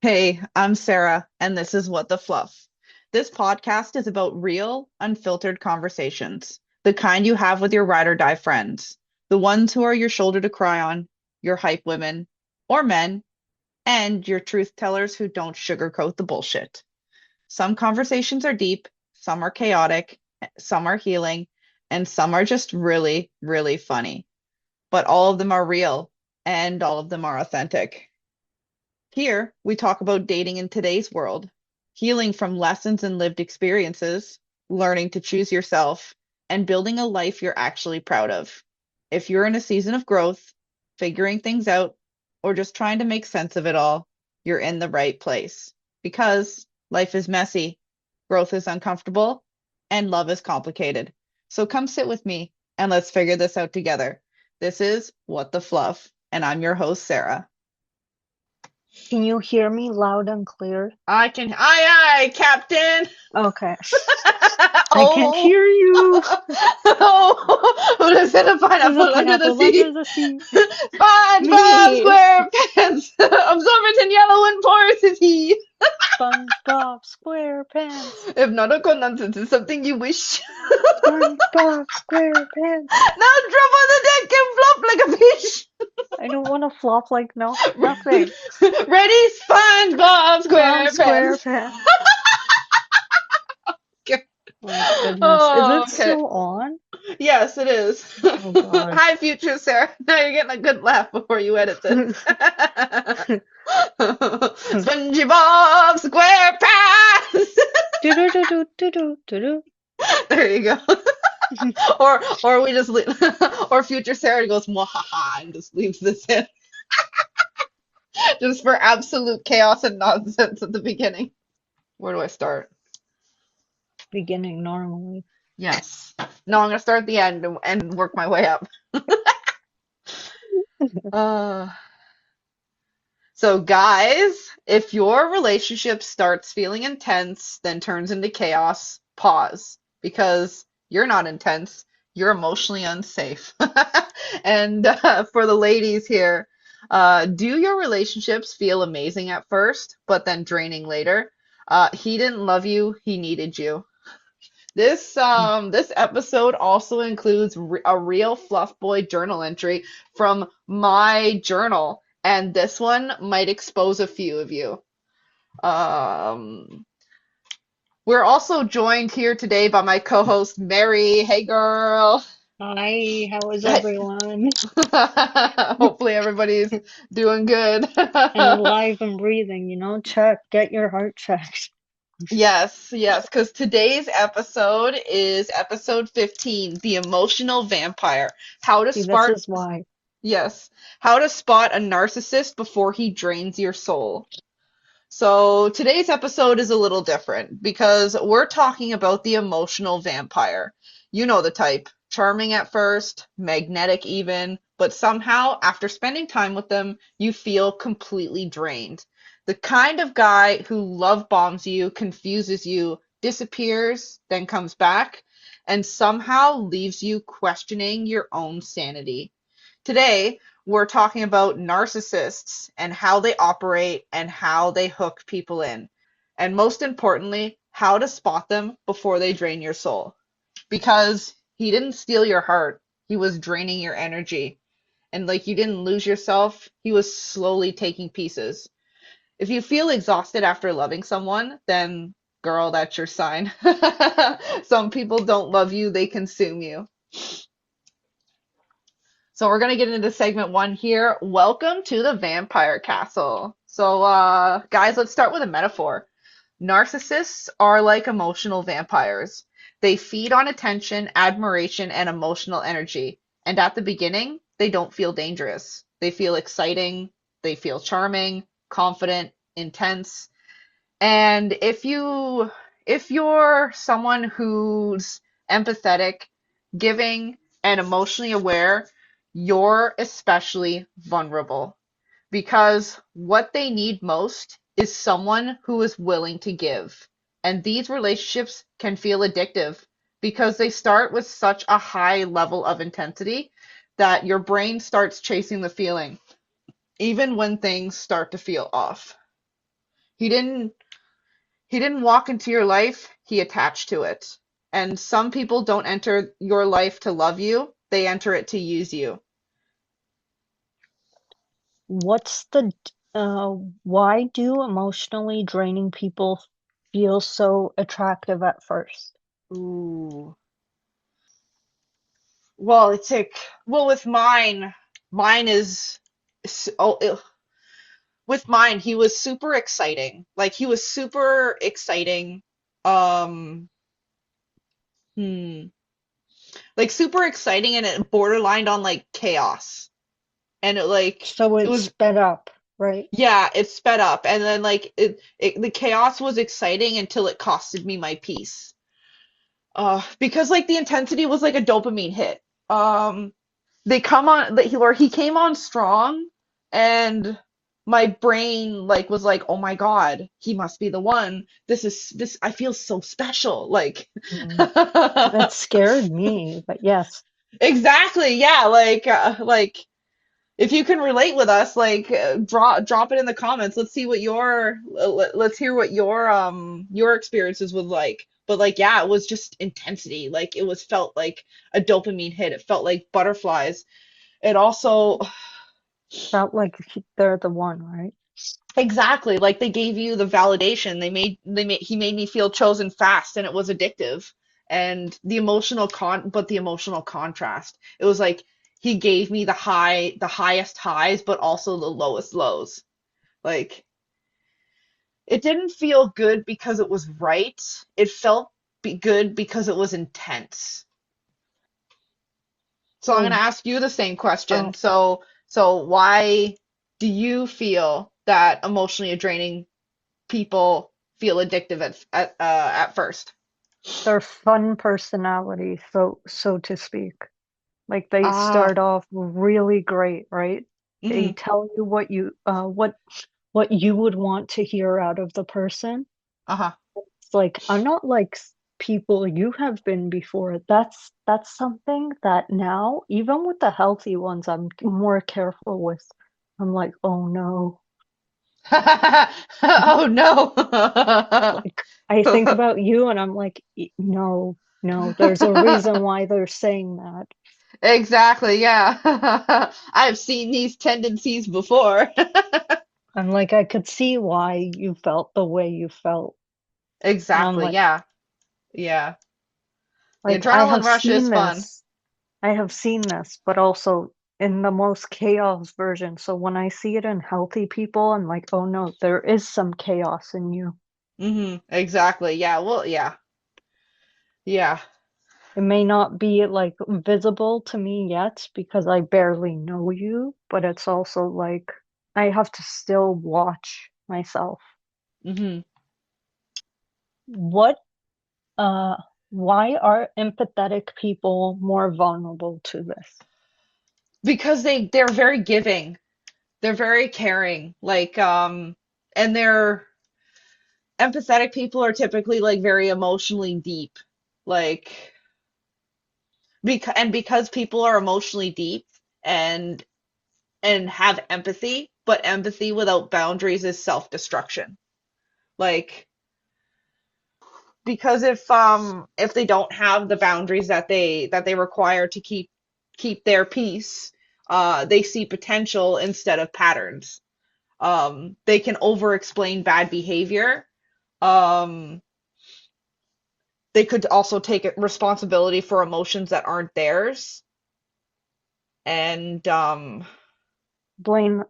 Hey, I'm Sarah, and this is What the Fluff. This podcast is about real, unfiltered conversations, the kind you have with your ride or die friends, the ones who are your shoulder to cry on, your hype women or men, and your truth tellers who don't sugarcoat the bullshit. Some conversations are deep, some are chaotic, some are healing, and some are just really, really funny. But all of them are real, and all of them are authentic. Here, we talk about dating in today's world, healing from lessons and lived experiences, learning to choose yourself, and building a life you're actually proud of. If you're in a season of growth, figuring things out, or just trying to make sense of it all, you're in the right place. Because life is messy, growth is uncomfortable, and love is complicated. So come sit with me and let's figure this out together. This is What the Fluff, and I'm your host, Sarah. Can you hear me loud and clear? I can. Aye, aye, Captain. Okay. I can't Oh, hear you. oh, who does it a There's a pineapple under the pineapple sea? under the sea. SpongeBob Me, SquarePants, absorbent in yellow and porosity. SpongeBob SquarePants. If not a nonsense, it's something you wish. SpongeBob SquarePants. Now drop on the deck and flop like a fish. I don't want to flop like nothing. Ready, SpongeBob Bob SquarePants. SquarePants. My goodness. Is Oh, it okay. still on? Yes, it is. Oh God. Hi, future Sarah. Now you're getting a good laugh before you edit this. SpongeBob SquarePants. Do-do-do-do-do-do-do. There you go. Or we just leave, or future Sarah goes mwahaha and just leaves this in just for absolute chaos and nonsense at the beginning. Where do I start? Beginning normally. Yes. No, I'm gonna start at the end and work my way up. Uh, So, guys, if your relationship starts feeling intense, then turns into chaos, pause because you're not intense, you're emotionally unsafe. And for the ladies here, do your relationships feel amazing at first, but then draining later? He didn't love you, he needed you. This episode also includes a real Fluff Boy journal entry from my journal, and this one might expose a few of you. Um, we're also joined here today by my co-host Mary. Hey, girl. Hi, how is everyone? Hopefully everybody's doing good. And alive and breathing, check, get your heart checked. Yes, yes, because today's episode is episode 15, The Emotional Vampire. How to See, this spark is why. Yes. How to spot a narcissist before he drains your soul. So today's episode is a little different because we're talking about the emotional vampire. You know the type. Charming at first, magnetic even, but somehow after spending time with them, you feel completely drained. The kind of guy who love bombs you, confuses you, disappears, then comes back, and somehow leaves you questioning your own sanity. Today, we're talking about narcissists and how they operate and how they hook people in. And most importantly, how to spot them before they drain your soul. Because he didn't steal your heart, he was draining your energy. And like you didn't lose yourself, he was slowly taking pieces. If you feel exhausted after loving someone, then girl, that's your sign. Some people don't love you, they consume you. So we're gonna get into segment one here. Welcome to the Vampire Castle. So, guys, let's start with a metaphor. Narcissists are like emotional vampires. They feed on attention, admiration, and emotional energy. And at the beginning, they don't feel dangerous. They feel exciting, they feel charming, confident, intense. And if you're someone who's empathetic, giving, and emotionally aware, you're especially vulnerable because what they need most is someone who is willing to give. And these relationships can feel addictive because they start with such a high level of intensity that your brain starts chasing the feeling, even when things start to feel off. He didn't he didn't walk into your life, he attached to it. And some people don't enter your life to love you, they enter it to use you. What's the why do emotionally draining people feel so attractive at first? Ooh. Well, it's like, well, with mine is, oh, with mine, he was super exciting. Like, he was super exciting. Um, hmm. Like, super exciting, and it borderlined on like chaos. And So it it's was, sped up, right? yeah, it sped up. And then, like, the chaos was exciting until it costed me my peace. Because, like, the intensity was like a dopamine hit. Um, they come on or he came on strong, and my brain like was like, oh my God, he must be the one. This I feel so special, like. Mm. That scared me, but yes, Exactly, yeah, like if you can relate with us, like, drop it in the comments. Let's see what let's hear what your experiences was like. But, like, yeah, it was just intensity. Like, it was felt like a dopamine hit. It felt like butterflies. It also, felt like they're the one, right? exactly, like, they gave you the validation. He made me feel chosen fast, and it was addictive. And the emotional contrast. It was like he gave me the highest highs, but also the lowest lows. Like, it didn't feel good because it was right. It felt good because it was intense. So I'm going to So, ask you the same question. oh, So why do you feel that emotionally draining people feel addictive at first? their fun personality, so to speak. Like they Ah, start off really great, right? They mm-hmm, tell you what you would want to hear out of the person. uh-huh. It's like I'm not like people you have been before. That's something that now, even with the healthy ones, I'm more careful with. I'm like, oh no. Oh no. Like I think about you and I'm like, no, no, there's a reason why they're saying that. Exactly, yeah. I've seen these tendencies before. I'm like, I could see why you felt the way you felt. And I'm Exactly, yeah. Yeah. The like, I adrenaline have rush is seen fun. this. I have seen this, but also in the most chaos version. So when I see it in healthy people, I'm like, oh no, there is some chaos in you. Exactly. Yeah. Well, yeah. Yeah. It may not be like visible to me yet because I barely know you, but it's also like I have to still watch myself. hmm What, uh, why are empathetic people more vulnerable to this? Because they're very giving. They're very caring. Like, and they're empathetic people are typically like very emotionally deep. Like, because people are emotionally deep and have empathy, but empathy without boundaries is self-destruction. Like, because if they don't have the boundaries that they require to keep their peace, they see potential instead of patterns. They can over explain bad behavior. um they could also take responsibility for emotions that aren't theirs. And Blame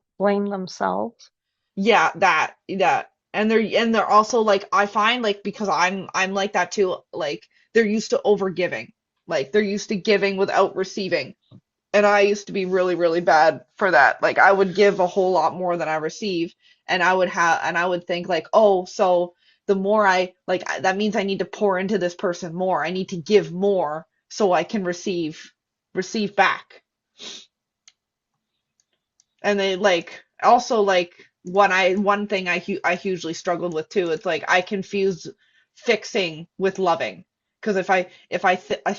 themselves. yeah, that. And they're also like, I find, like, because I'm like that too, like, they're used to over giving. Like, they're used to giving without receiving. And I used to be really, really bad for that. Like, I would give a whole lot more than I receive, and I would think, like, oh, so the more that means I need to pour into this person more. I need to give more so I can receive back. And they, like, also, like, one thing I hugely struggled with too. It's like I confuse fixing with loving. Because if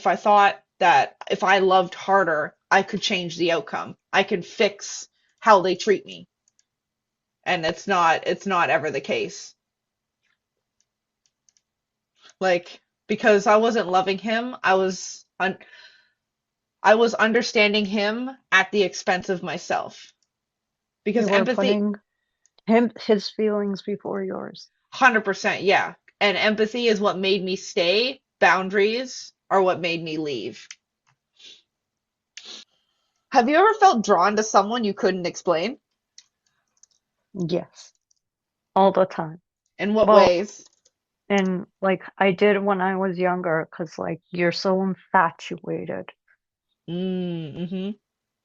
I thought that if I loved harder, I could change the outcome. I could fix how they treat me, and it's not ever the case. Like, because I wasn't loving him, I was understanding him at the expense of myself. Because You were empathy, putting his feelings before yours. 100%, yeah. And empathy is what made me stay. Boundaries are what made me leave. Have you ever felt drawn to someone you couldn't explain? Yes, all the time. In what Well, ways? and like I did when I was younger, because like you're so Mm-hmm.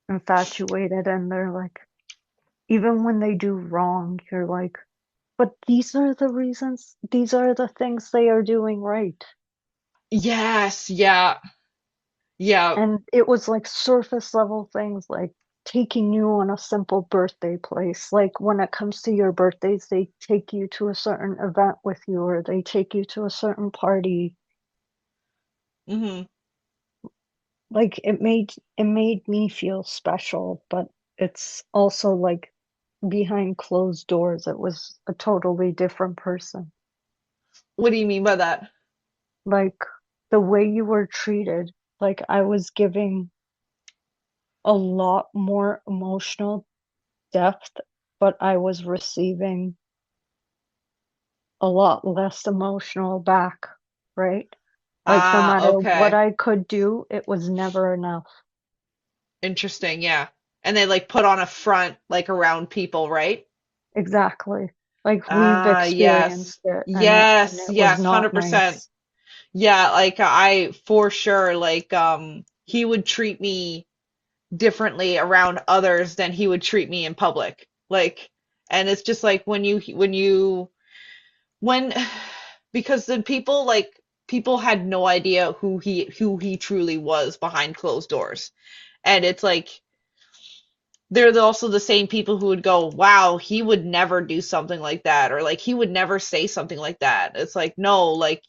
infatuated, and they're like, even when they do wrong, you're like, but these are the reasons, these are the things they are doing right. Yes, yeah, yeah. And it was like surface level things like taking you on a simple birthday place. Like when it comes to your birthdays, they take you to a certain event with you or they take you to a certain party. Mm-hmm. Like it made me feel special, but it's also like behind closed doors, it was a totally different person. What do you mean by that? Like the way you were treated, like I was giving a lot more emotional depth, but I was receiving a lot less emotional back, right? Like no Ah, matter what okay. I could do, it was never enough. Interesting, yeah. And they like put on a front like around people, right? Exactly. Like we've Ah, yes. experienced it and Yes, it was yes, not 100%. nice. Yeah, like I for sure like he would treat me differently around others than he would treat me in public. Like, and it's just like when because the people like people had no idea who he truly was behind closed doors. And it's like they're also the same people who would go, "Wow, he would never do something like that," or like he would never say something like that. It's like, no, like,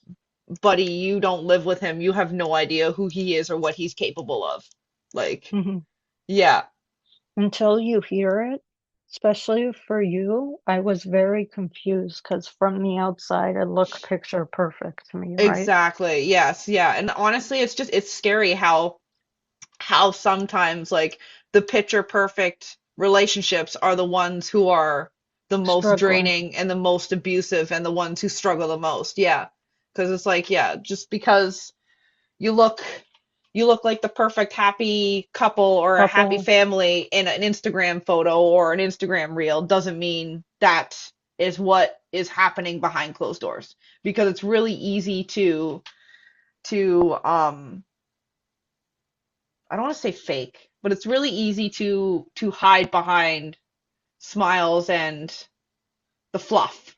buddy, you don't live with him. You have no idea who he is or what he's capable of. Like, Mhm. yeah, Until you hear it, especially for you, I was very confused because from the outside it looked picture perfect to me, right? exactly. Yes, yeah. And honestly, it's scary how sometimes like the picture perfect relationships are the ones who are the most Struggling. draining and the most abusive and the ones who struggle the most. Yeah. Because it's like, yeah, just because you look you look like the perfect happy couple or a happy Couple. family in an Instagram photo or an Instagram reel doesn't mean that is what is happening behind closed doors because it's really easy to I don't want to say fake, but it's really easy to hide behind smiles and the fluff.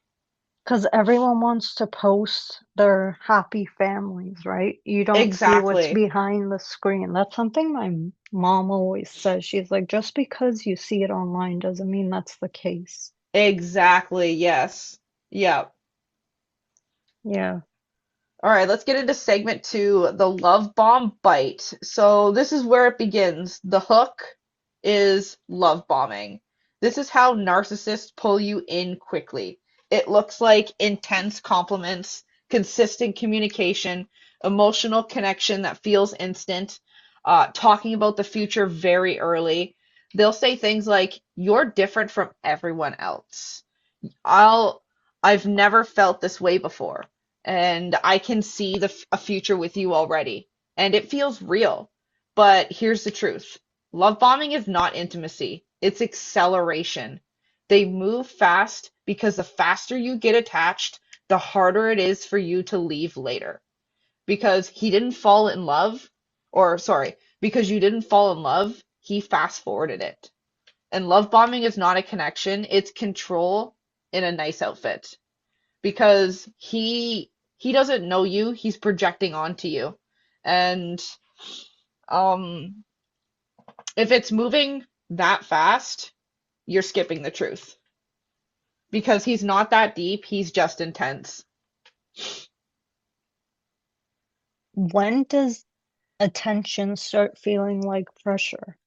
Because everyone wants to post their happy families, right? You don't see what's Exactly. behind the screen. That's something my mom always says. She's like, just because you see it online doesn't mean that's the case. Exactly. Yes. Yeah. Yeah. All right, let's get into segment two, the love bomb bite. So this is where it begins. The hook is love bombing. This is how narcissists pull you in quickly. It looks like intense compliments, consistent communication, emotional connection that feels instant, talking about the future very early. They'll say things like, "You're different from everyone else." I'll I've never felt this way before, and I can see a future with you already, and it feels real. But here's the truth. Love bombing is not intimacy. It's acceleration. They move fast because the faster you get attached, the harder it is for you to leave later. Because he didn't fall in love, or sorry, because you didn't fall in love, he fast forwarded it. And love bombing is not a connection, it's control in a nice outfit. Because he doesn't know you, he's projecting onto you. And um if it's moving that fast, you're skipping the truth. Because he's not that deep, he's just intense. When does attention start feeling like pressure?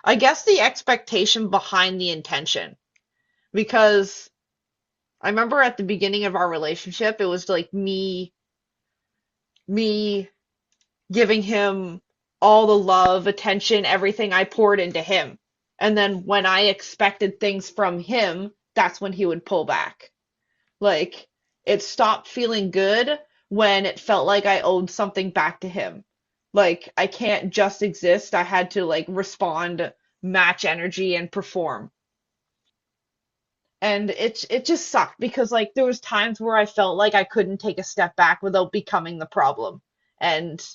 I guess the expectation behind the intention. Because I remember at the beginning of our relationship, it was like me giving him all the love, attention, everything I poured into him. And then when I expected things from him, that's when he would pull back. Like it stopped feeling good when it felt like I owed something back to him. Like I can't just exist. I had to like respond, match energy and perform. And it just sucked because like there was times where I felt like I couldn't take a step back without becoming the problem. And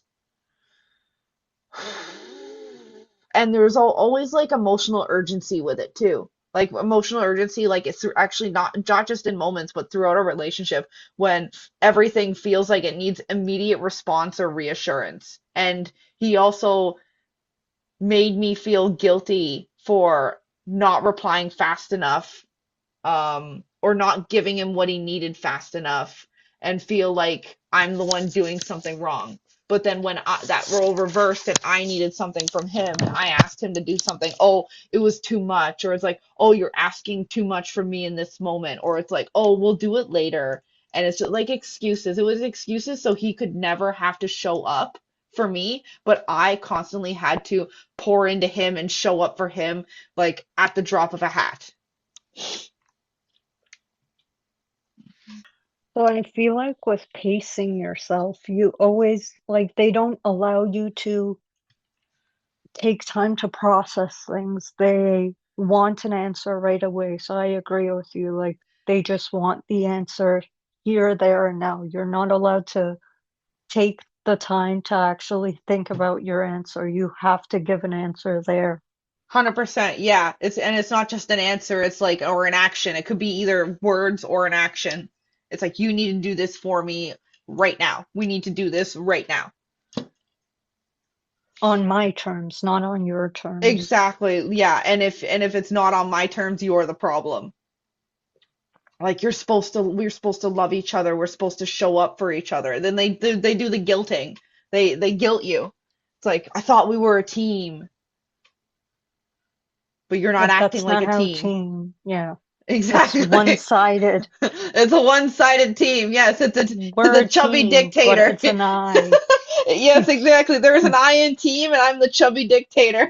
and there's always like emotional urgency with it too. Like emotional urgency, like it's actually not just in moments, but throughout a relationship when everything feels like it needs immediate response or reassurance. And he also made me feel guilty for not replying fast enough, or not giving him what he needed fast enough, and feel like I'm the one doing something wrong. But then when that role reversed and I needed something from him and I asked him to do something, oh, it was too much. Or it's like, oh, you're asking too much from me in this moment. Or it's like, oh, we'll do it later. And it's just like excuses. It was excuses so he could never have to show up for me, but I constantly had to pour into him and show up for him like at the drop of a hat. So I feel like with pacing yourself, you always like they don't allow you to take time to process things. They want an answer right away. So I agree with you. Like they just want the answer here, there, and now. You're not allowed to take the time to actually think about your answer. You have to give an answer there. 100%. Yeah. It's not just an answer, it's like or an action. It could be either words or an action. It's like you need to do this for me right now. We need to do this right now. On my terms, not on your terms. Exactly. Yeah. And if it's not on my terms, you're the problem. Like we're supposed to love each other. We're supposed to show up for each other. Then they do the guilting. They guilt you. It's like I thought we were a team, but you're not But acting that's like not a how team. team, yeah. It's Exactly. one-sided. It's a one-sided team. Yes, it's We're a a chubby team, but dictator. it's an I. Yes, exactly. There's an I in team, and I'm the chubby dictator.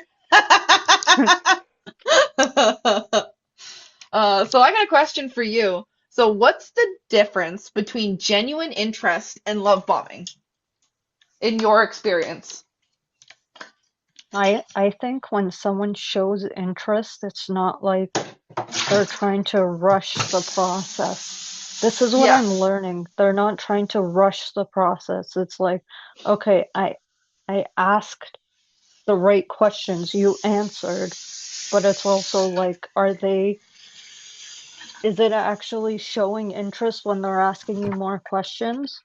So I got a question for you. So what's the difference between genuine interest and love bombing in your experience? I think when someone shows interest, it's not like they're trying to rush the process. This is what I'm Yes. learning. They're not trying to rush the process. It's like, okay, I asked the right questions, you answered, but it's also like, is it actually showing interest when they're asking you more questions?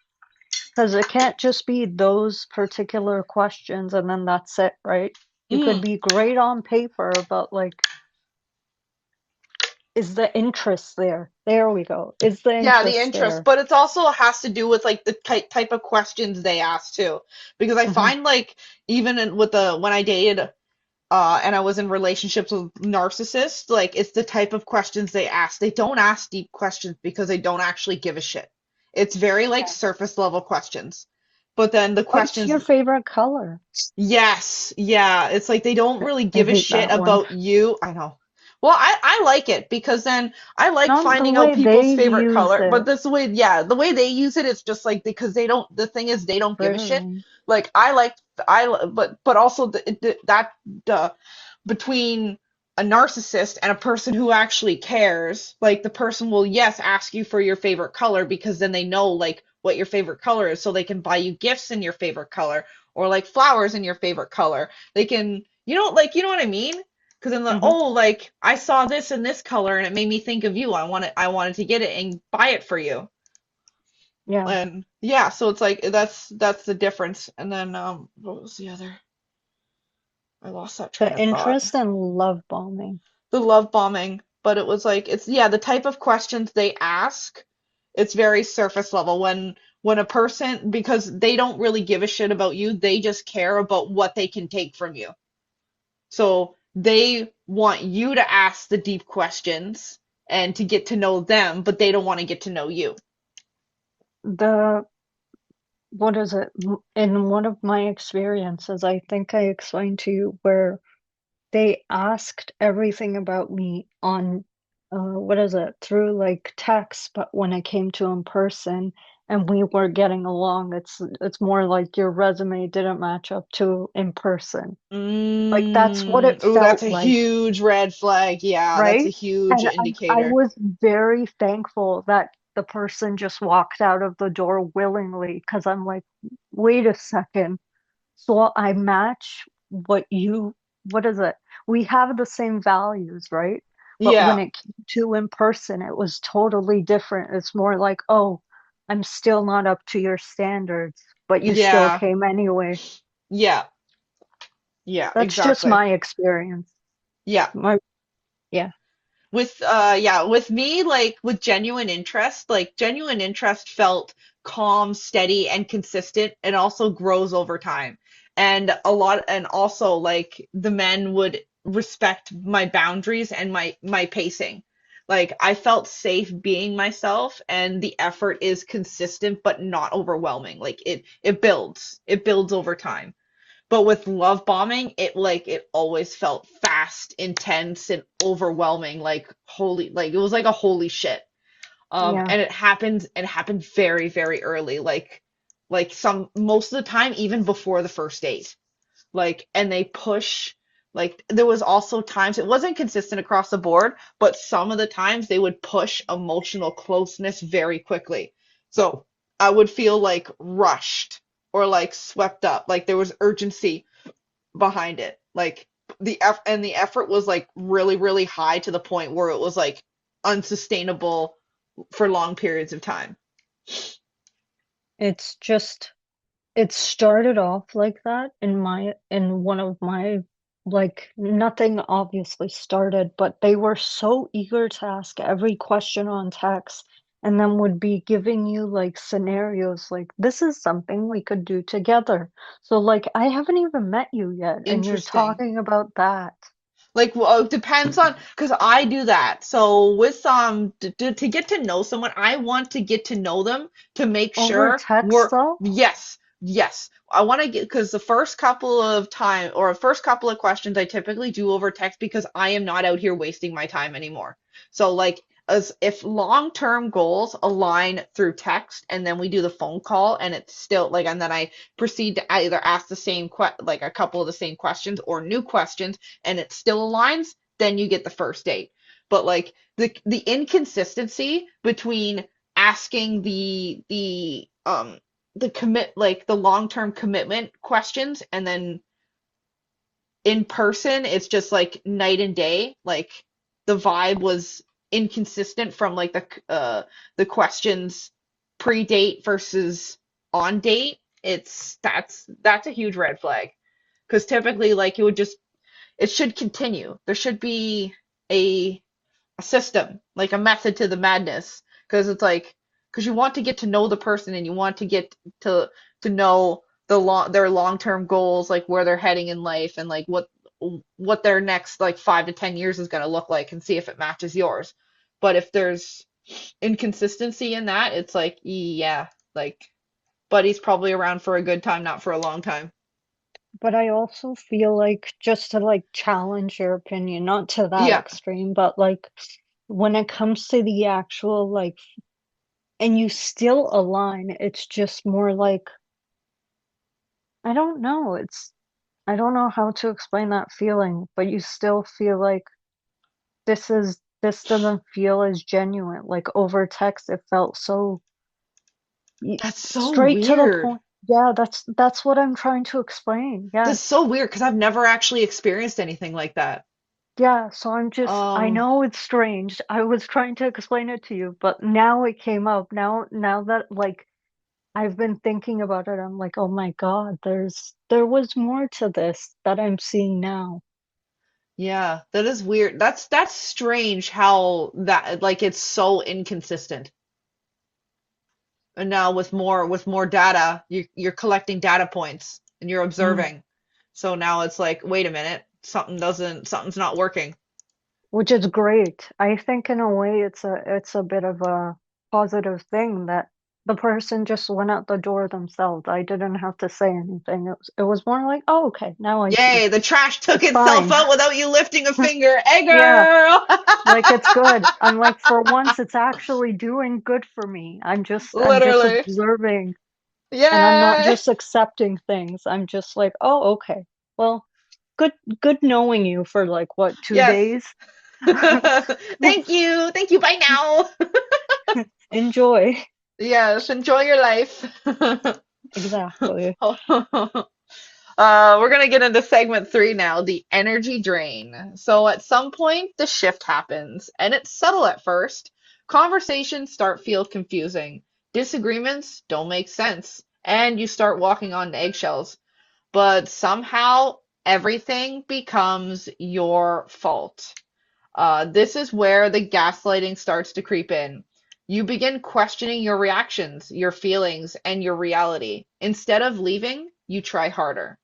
Because it can't just be those particular questions and then that's it, right? You could Mm. be great on paper, but like, is the interest there? There we go. Is the Yeah, the interest interest, there? but it's also has to do with like the type of questions they ask too. Because I Hmm. find like even with the when I dated and I was in relationships with narcissists, like it's the type of questions they ask. They don't ask deep questions because they don't actually give a shit. It's very like surface level questions. But then the What's questions, your favorite color? yes, yeah, it's like they don't really I give a hate shit that one. about you. I know. Well, I like it because then I like Not the finding out way people's they favorite use color. But it. this way, yeah, the way they use it, it's just like because they don't. The thing is, they don't give a shit. Really? Like I like but also that between a narcissist and a person who actually cares, like the person will, yes, ask you for your favorite color because then they know like what your favorite color is, so they can buy you gifts in your favorite color or like flowers in your favorite color. They can, you know what I mean? Because then the, Hmm. oh, like I saw this in this color and it made me think of you. I wanted to get it and buy it for you. Yeah. And yeah, so it's like that's the difference. And then what was the other? I lost that train The of thought. interest in love bombing. The love bombing, but it was like it's yeah, the type of questions they ask, it's very surface level when a person because they don't really give a shit about you, they just care about what they can take from you. So they want you to ask the deep questions and to get to know them, but they don't want to get to know you. The what is it? In one of my experiences, I think I explained to you where they asked everything about me on what is it? Through like text, but when it came to in person and we were getting along, it's more like your resume didn't match up to in person. Like that's what it Oh, that's felt a like, huge red flag. Yeah, that's a right? huge And I indicator. was very thankful that the person just walked out of the door willingly because I'm like, wait a second. So I match what is it? We have the same values, right? But when Yeah, it came to in person, it was totally different. It's more like, oh, I'm still not up to your standards, but you still yeah, came anyway. yeah, yeah, That's just exactly. my experience. Yeah. My, yeah, With me, like with genuine interest, like genuine interest felt calm, steady, and consistent, and also grows over time. And also like the men would respect my boundaries and my pacing. Like I felt safe being myself, and the effort is consistent but not overwhelming. Like it builds over time. But with love bombing, it always felt fast, intense, and overwhelming, like holy, like it was like a holy shit. yeah, And it happened very, very early, like some most of the time, even before the first date. Like, and they push, like there was also times it wasn't consistent across the board, but some of the times they would push emotional closeness very quickly. So I would feel like rushed or like swept up, like there was urgency behind it. Like the effort was like really, really high to the point where it was like unsustainable for long periods of time. it's just it started off like that in one of my like nothing obviously started, but they were so eager to ask every question on text and then would be giving you like scenarios like this is something we could do together. So like I haven't even met you yet and you're Interesting. talking about that Like, well, it depends on, because I do that. So with to get to know someone, I want to get to know them to make over sure text though. yes, yes. I want to get, because the first couple of time or first couple of questions I typically do over text because I am not out here wasting my time anymore. So like, as if long-term goals align through text and then we do the phone call and it's still like, and then I proceed to either ask the same like a couple of the same questions or new questions and it still aligns, then you get the first date. But like the inconsistency between asking the commit like the long-term commitment questions and then in person it's just like night and day. Like the vibe was inconsistent from like the questions pre-date versus on date. That's a huge red flag because typically like it should continue. There should be a a system, like a method to the madness, because it's like because you want to get to know the person and you want to get to know their long-term goals, like where they're heading in life and like what their next like 5 to 10 years is going to look like and see if it matches yours. But if there's inconsistency in that, it's like yeah, like buddy's probably around for a good time, not for a long time. But I also feel like just to like challenge your opinion, not to that Yeah, extreme, but like when it comes to the actual like, and you still align, it's just more like, I don't know. I don't know how to explain that feeling, but you still feel like this doesn't feel as genuine. Like over text, it felt so y- that's so straight to the weird. point. Yeah, that's what I'm trying to explain. That's Yes. so weird because I've never actually experienced anything like that. Yeah, so I Um, know it's strange. I was trying to explain it to you, but now it came up. Now that like I've been thinking about it, I'm like, oh my God, there was more to this that I'm seeing now. yeah, that is weird. That's strange how that like it's so inconsistent. And now with more data, you're collecting data points and you're Mm. observing. So now it's like, wait a minute, something's not working. which is great. I think in a way it's a bit of a positive thing that the person just went out the door themselves. I didn't have to say anything. It was more like, oh, okay, now I see. Yay, the trash took It's itself fine. out without you lifting a finger. Hey, Yeah, girl! like it's good. I'm like, for once it's actually doing good for me. I'm just Literally. observing and I'm not Yay! just accepting things. I'm just like, oh, okay. Well, good good knowing you for like what, two Yes. days? Thank you. Thank you. Bye now. Enjoy. Yes, enjoy your life. Exactly. We're gonna get into segment three now, the energy drain. So at some point, the shift happens, and it's subtle at first. Conversations start feel confusing. Disagreements don't make sense, and you start walking on eggshells. But somehow everything becomes your fault. This is where the gaslighting starts to creep in. You begin questioning your reactions, your feelings, and your reality. Instead of leaving, you try harder.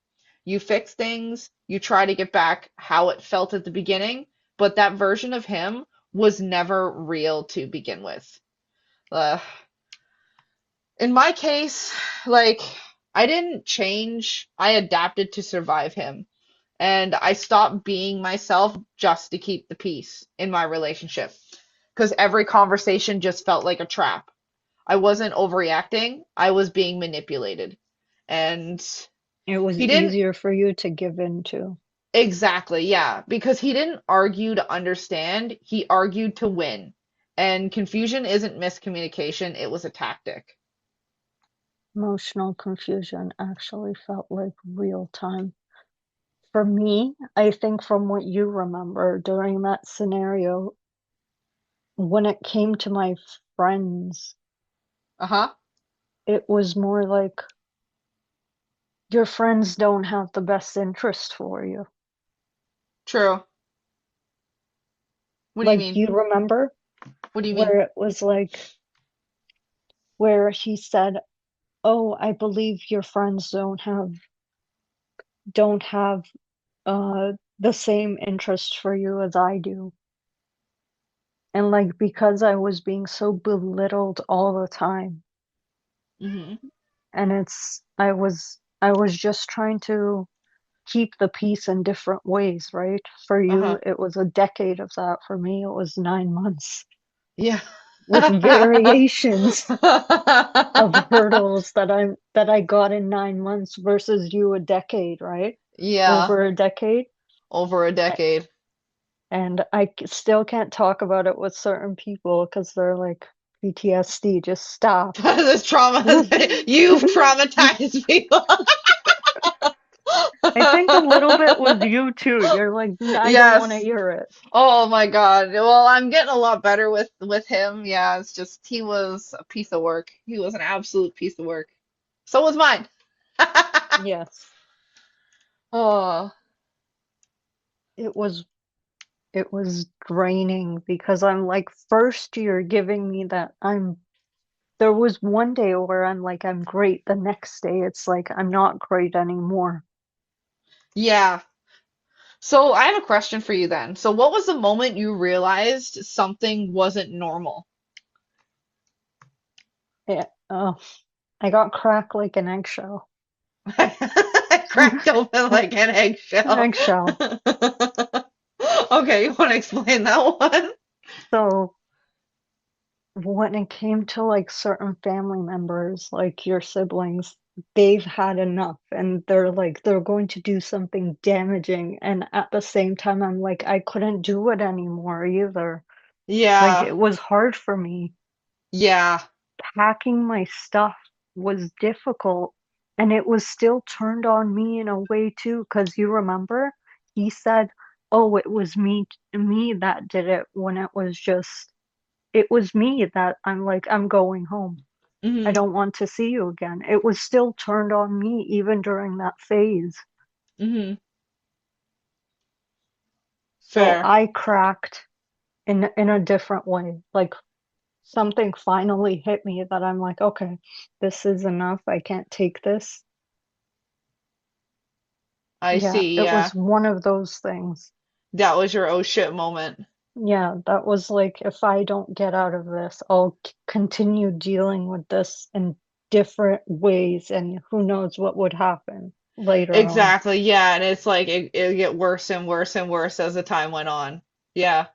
You fix things, you try to get back how it felt at the beginning, but that version of him was never real to begin with. Uh, in my case, like, I didn't change, I adapted to survive him. And I stopped being myself just to keep the peace in my relationship because every conversation just felt like a trap. I wasn't overreacting, I was being manipulated. And It was he didn't easier for you to give in to. exactly, yeah, because he didn't argue to understand, he argued to win. And confusion isn't miscommunication, it was a tactic. Emotional confusion actually felt like real time. For me, I think from what you remember during that scenario, when it came to my friends, Uh-huh. it was more like your friends don't have the best interest for you. True. What do you Like, mean? you remember What do you mean? where it was like, where he said, "Oh, I believe your friends don't have the same interest for you as I do." And like because I was being so belittled all the time, Mm-hmm. and I was just trying to keep the peace in different ways, right? For Uh-huh. you, it was a decade of that. For me, it was 9 months Yeah. with variations of hurdles that I got in 9 months versus you a decade, right? Yeah, Over a decade. over a decade. And still can't talk about it with certain people because they're like PTSD, just stop. This trauma has been, you've traumatized people. I think a little bit with you too. You're like, I don't want to Yes. hear it." Oh my God. Well, I'm getting a lot better with him. Yeah, it's just he was a piece of work. He was an absolute piece of work. So was mine. Yes. Oh, It was it was draining because I'm like, first you're giving me that I'm there was one day where I'm like, I'm great. The next day it's like I'm not great anymore. yeah. So I have a question for you then. So what was the moment you realized something wasn't normal? Oh, I got cracked like an eggshell. I cracked open like an eggshell. Eggshell. Okay, you want to explain that one? So when it came to like certain family members, like your siblings, they've had enough and they're going to do something damaging. And at the same time, I'm like, I couldn't do it anymore either. Like Yeah, it was hard for me. yeah. Packing my stuff was difficult. And it was still turned on me in a way too, because you remember he said, "Oh, it was me that did it," when it was me that I'm like, I'm going home. I Hmm. don't want to see you again. It was still turned on me even during that phase. Hmm. So Fair. I cracked in a different way. Like something finally hit me that I'm like, okay, this is enough. I can't take this. I Yeah, see, it yeah. was one of those things. That was your oh shit moment. Yeah, that was like, if I don't get out of this, I'll continue dealing with this in different ways, and who knows what would happen later on. Exactly. Yeah, and it's like it get worse and worse and worse as the time went on. Yeah.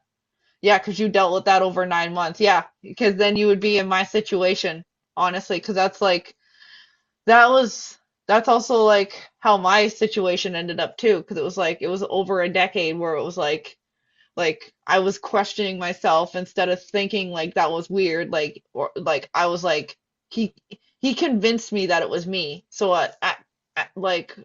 Yeah, because you dealt with that over 9 months. Yeah, because then you would be in my situation, honestly, because that was that's also like how my situation ended up too, because it was like it was over a decade where it was like I was questioning myself instead of thinking like that was weird, like or like I was like he he convinced me that it was me. So like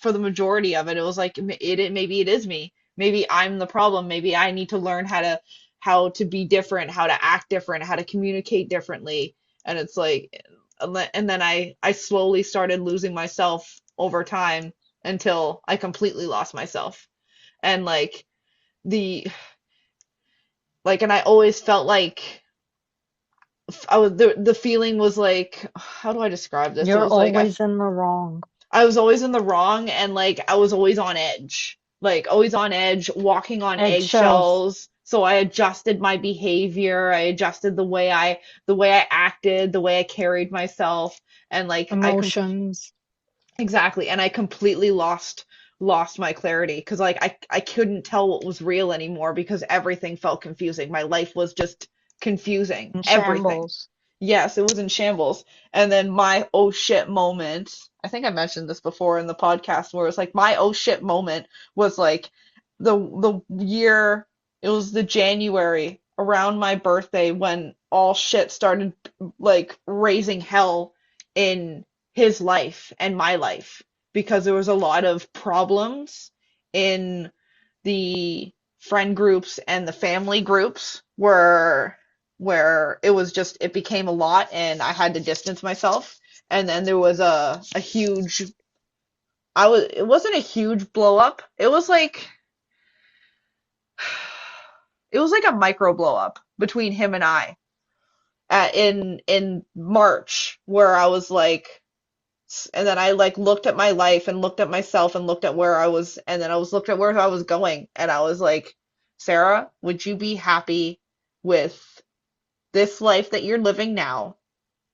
for the majority of it, it was like maybe it is me. Maybe I'm the problem. Maybe I need to learn how to be different, how to act different, how to communicate differently. And it's like and then I slowly started losing myself over time until I completely lost myself. And the and I always felt like I was the feeling was like how do I describe this? It You're was like always in the wrong. I was always in the wrong and like I was always on edge. Like always on edge, walking on Eggshells, eggshells. So I adjusted my behavior, I adjusted the way I acted, the way I carried myself, and like emotions. exactly, and I completely lost my clarity because like I couldn't tell what was real anymore because everything felt confusing. My life was just confusing. And Everything. shambles. Yes, it was in shambles. And then my oh shit moment, I think I mentioned this before in the podcast where it's like my oh shit moment was like the year it was the January around my birthday when all shit started like raising hell in his life and my life because there was a lot of problems in the friend groups and the family groups where it was just it became a lot and I had to distance myself. And then there was a huge I was it wasn't a huge blow up. It was like a micro blow up between him and I in March where I was like and then I like looked at my life and looked at myself and looked at where I was and then I was looked at where I was going and I was like, Sarah, would you be happy with this life that you're living now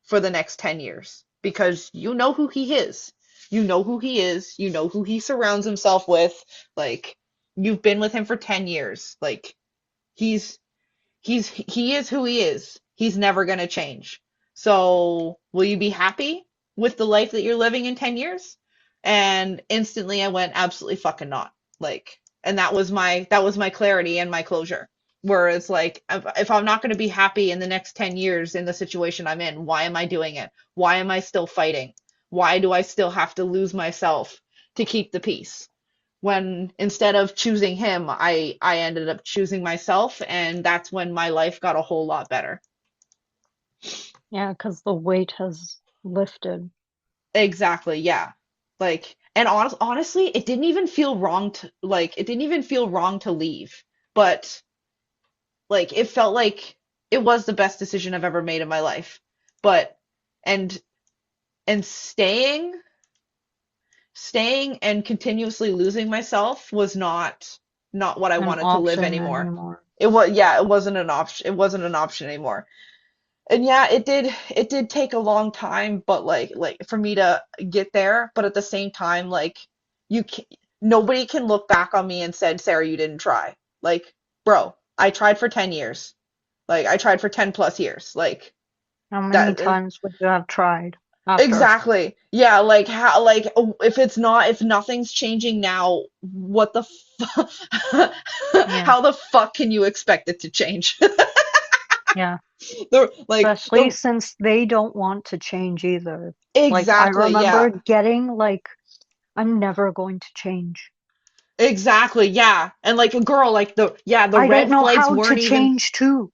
for the next 10 years? Because you know who he is. You know who he is. You know who he surrounds himself with. Like, you've been with him for 10 years. Like, he's he is who he is. He's never going to change. So, will you be happy with the life that you're living in 10 years? And instantly I went absolutely fucking not. Like, and that was my clarity and my closure. Where it's like if I'm not going to be happy in the next 10 years in the situation I'm in, why am I doing it? Why am I still fighting? Why do I still have to lose myself to keep the peace? When instead of choosing him, I ended up choosing myself, and that's when my life got a whole lot better. Yeah, because the weight has lifted. Exactly, yeah. Like, and honestly, it didn't even feel wrong to leave, but like it felt like it was the best decision I've ever made in my life. But and and staying and continuously losing myself was not what I An wanted to live option anymore. anymore. It was yeah, it wasn't an option. It wasn't an option anymore. And yeah, it did take a long time, but like for me to get there, but at the same time like you can, nobody can look back on me and said, "Sarah, you didn't try." Like, bro, I tried for 10 years. Like I tried for 10 plus years. Like How many that times would you have tried after? exactly. Yeah, like how like if nothing's changing now, what the Yeah, how the fuck can you expect it to change? yeah. The Especially since they don't want to change either. Like, I exactly, remember yeah. getting like, I'm never going to change. Exactly, yeah. And like a girl, like the I don't red know flags how to weren't even change too.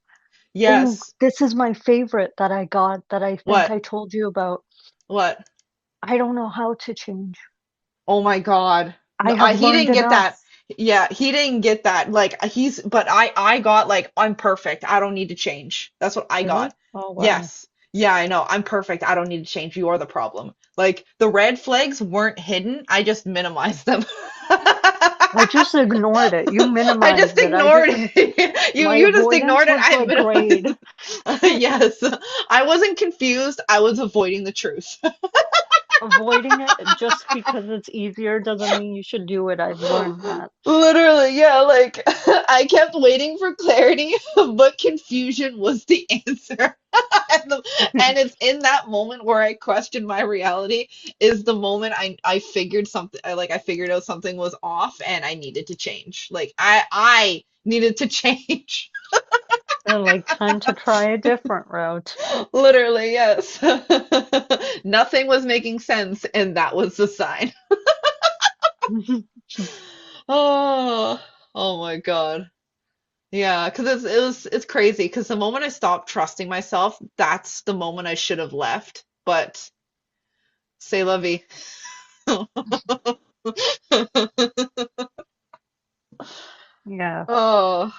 Oh, yes. this is my favorite that I got that I think What? I told you about. What? I don't know how to change. Oh my God. I No, have he learned didn't get that. enough. Yeah, he didn't get that. Like but I got like I'm perfect. I don't need to change. That's what I Really? got. Oh, wow. Yes. Yeah, I know. I'm perfect. I don't need to change. You are the problem. Like the red flags weren't hidden. I just minimized them. I just ignored it. You I just minimized it. ignored it. You My you just ignored avoidance it. was I like great. minimized. Yes. I wasn't confused. I was avoiding the truth. Avoiding it just because it's easier doesn't mean you should do it. I've learned that. Literally, yeah, like I kept waiting for clarity, but confusion was the answer. And it's in that moment where I questioned my reality is the moment I figured something I figured out something was off and I needed to change. Like I needed to change. And like time to try a different route. Literally, yes. Nothing was making sense and that was the sign. Oh, oh my God. Yeah, because it's crazy. Because the moment I stopped trusting myself, that's the moment I should have left. But c'est la vie. Yeah, Oh,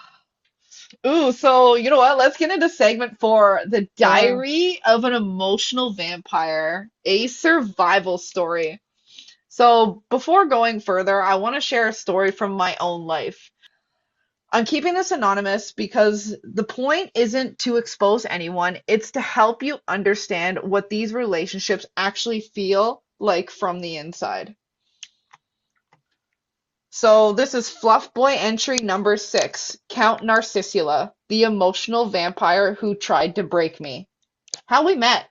ooh. So you know what? Let's get into segment four: the sure. Diary of an Emotional Vampire, a survival story. So before going further, I want to share a story from my own life. I'm keeping this anonymous because the point isn't to expose anyone, it's to help you understand what these relationships actually feel like from the inside. So this is Fluff Boy entry number 6, Count Narcissula, the emotional vampire who tried to break me. How we met.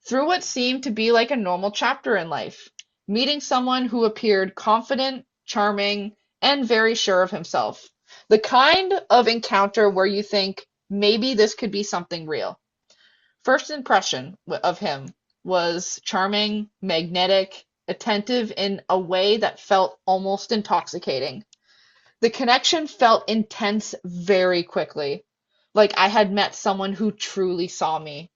Through what seemed to be like a normal chapter in life. Meeting someone who appeared confident, charming, and very sure of himself. The kind of encounter where you think, maybe this could be something real. First impression of him was charming, magnetic, attentive in a way that felt almost intoxicating. The connection felt intense very quickly, like I had met someone who truly saw me.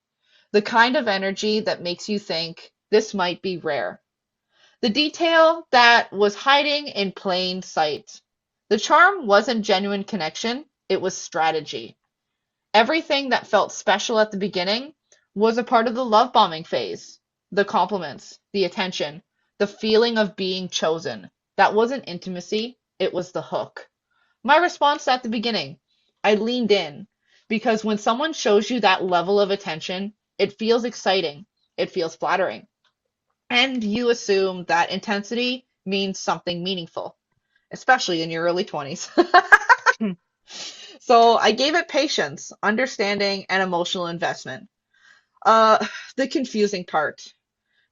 The kind of energy that makes you think this might be rare. The detail that was hiding in plain sight. The charm wasn't genuine connection, it was strategy. Everything that felt special at the beginning was a part of the love bombing phase. The compliments, the attention, the feeling of being chosen. That wasn't intimacy, it was the hook. My response at the beginning, I leaned in because when someone shows you that level of attention, it feels exciting, it feels flattering, and you assume that intensity means something meaningful, especially in your early 20s. So I gave it patience, understanding, and emotional investment. Uh, the confusing part.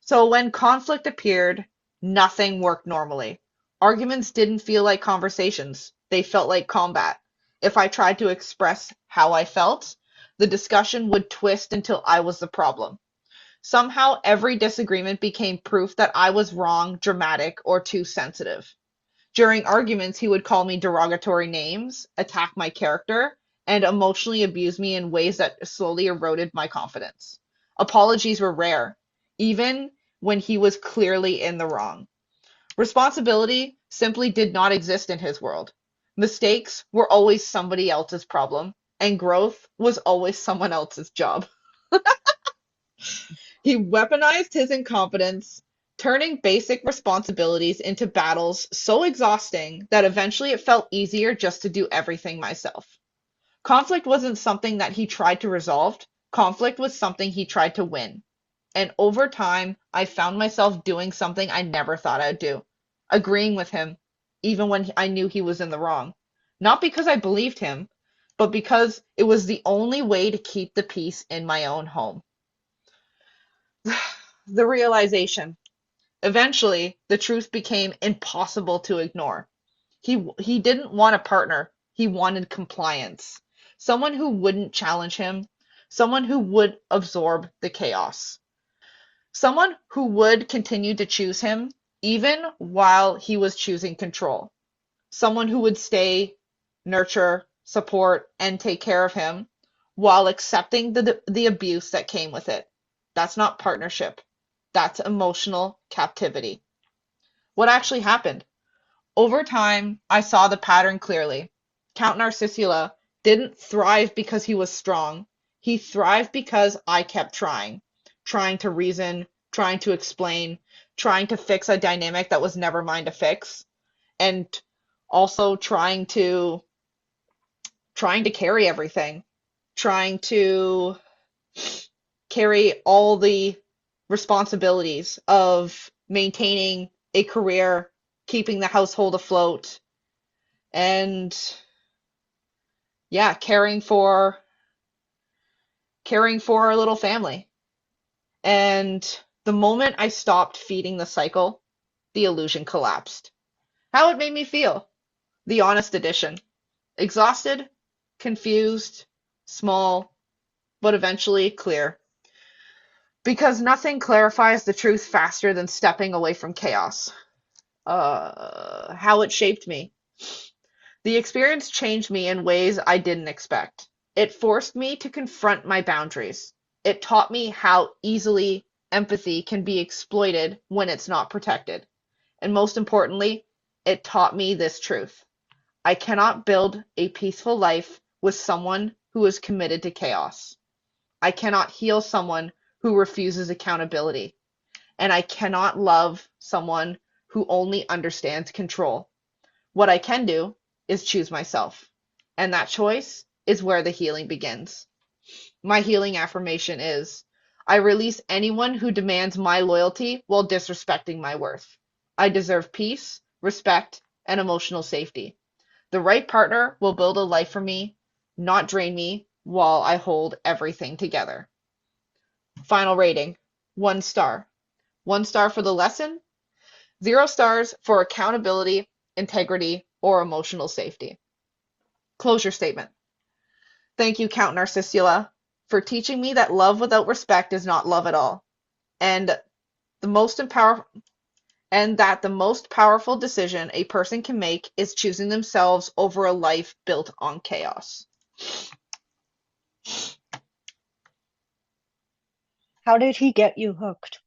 So when conflict appeared, nothing worked normally. Arguments didn't feel like conversations, they felt like combat. If I tried to express how I felt, the discussion would twist until I was the problem. Somehow every disagreement became proof that I was wrong, dramatic, or too sensitive. During arguments, he would call me derogatory names, attack my character, and emotionally abuse me in ways that slowly eroded my confidence. Apologies were rare, even when he was clearly in the wrong. Responsibility simply did not exist in his world. Mistakes were always somebody else's problem, and growth was always someone else's job. He weaponized his incompetence, turning basic responsibilities into battles so exhausting that eventually it felt easier just to do everything myself. Conflict wasn't something that he tried to resolve, conflict was something he tried to win. And over time, I found myself doing something I never thought I'd do, agreeing with him, even when I knew he was in the wrong. Not because I believed him, but because it was the only way to keep the peace in my own home. The realization. Eventually, the truth became impossible to ignore. He didn't want a partner. He wanted compliance. Someone who wouldn't challenge him, someone who would absorb the chaos. Someone who would continue to choose him even while he was choosing control. Someone who would stay, nurture, support, and take care of him while accepting the abuse that came with it. That's not partnership. That's emotional captivity. What actually happened? Over time, I saw the pattern clearly. Count Narcissula didn't thrive because he was strong. He thrived because I kept trying, trying to reason, trying to explain, trying to fix a dynamic that was never mine to fix. And also trying to carry everything, trying to carry all the responsibilities of maintaining a career, keeping the household afloat, and yeah, caring for our little family. And the moment I stopped feeding the cycle, the illusion collapsed. How it made me feel? The honest edition. Exhausted, confused, small, but eventually clear. Because nothing clarifies the truth faster than stepping away from chaos. How it shaped me. The experience changed me in ways I didn't expect. It forced me to confront my boundaries. It taught me how easily empathy can be exploited when it's not protected. And most importantly, it taught me this truth. I cannot build a peaceful life with someone who is committed to chaos. I cannot heal someone who refuses accountability. And I cannot love someone who only understands control. What I can do is choose myself. And that choice is where the healing begins. My healing affirmation is I release anyone who demands my loyalty while disrespecting my worth. I deserve peace, respect, and emotional safety. The right partner will build a life for me, not drain me while I hold everything together. Final rating 1 star. 1 star for the lesson, 0 stars for accountability, integrity, or emotional safety. Closure statement. Thank you, Count Narcissula, for teaching me that love without respect is not love at all, and the most empower and that the most powerful decision a person can make is choosing themselves over a life built on chaos. How did he get you hooked?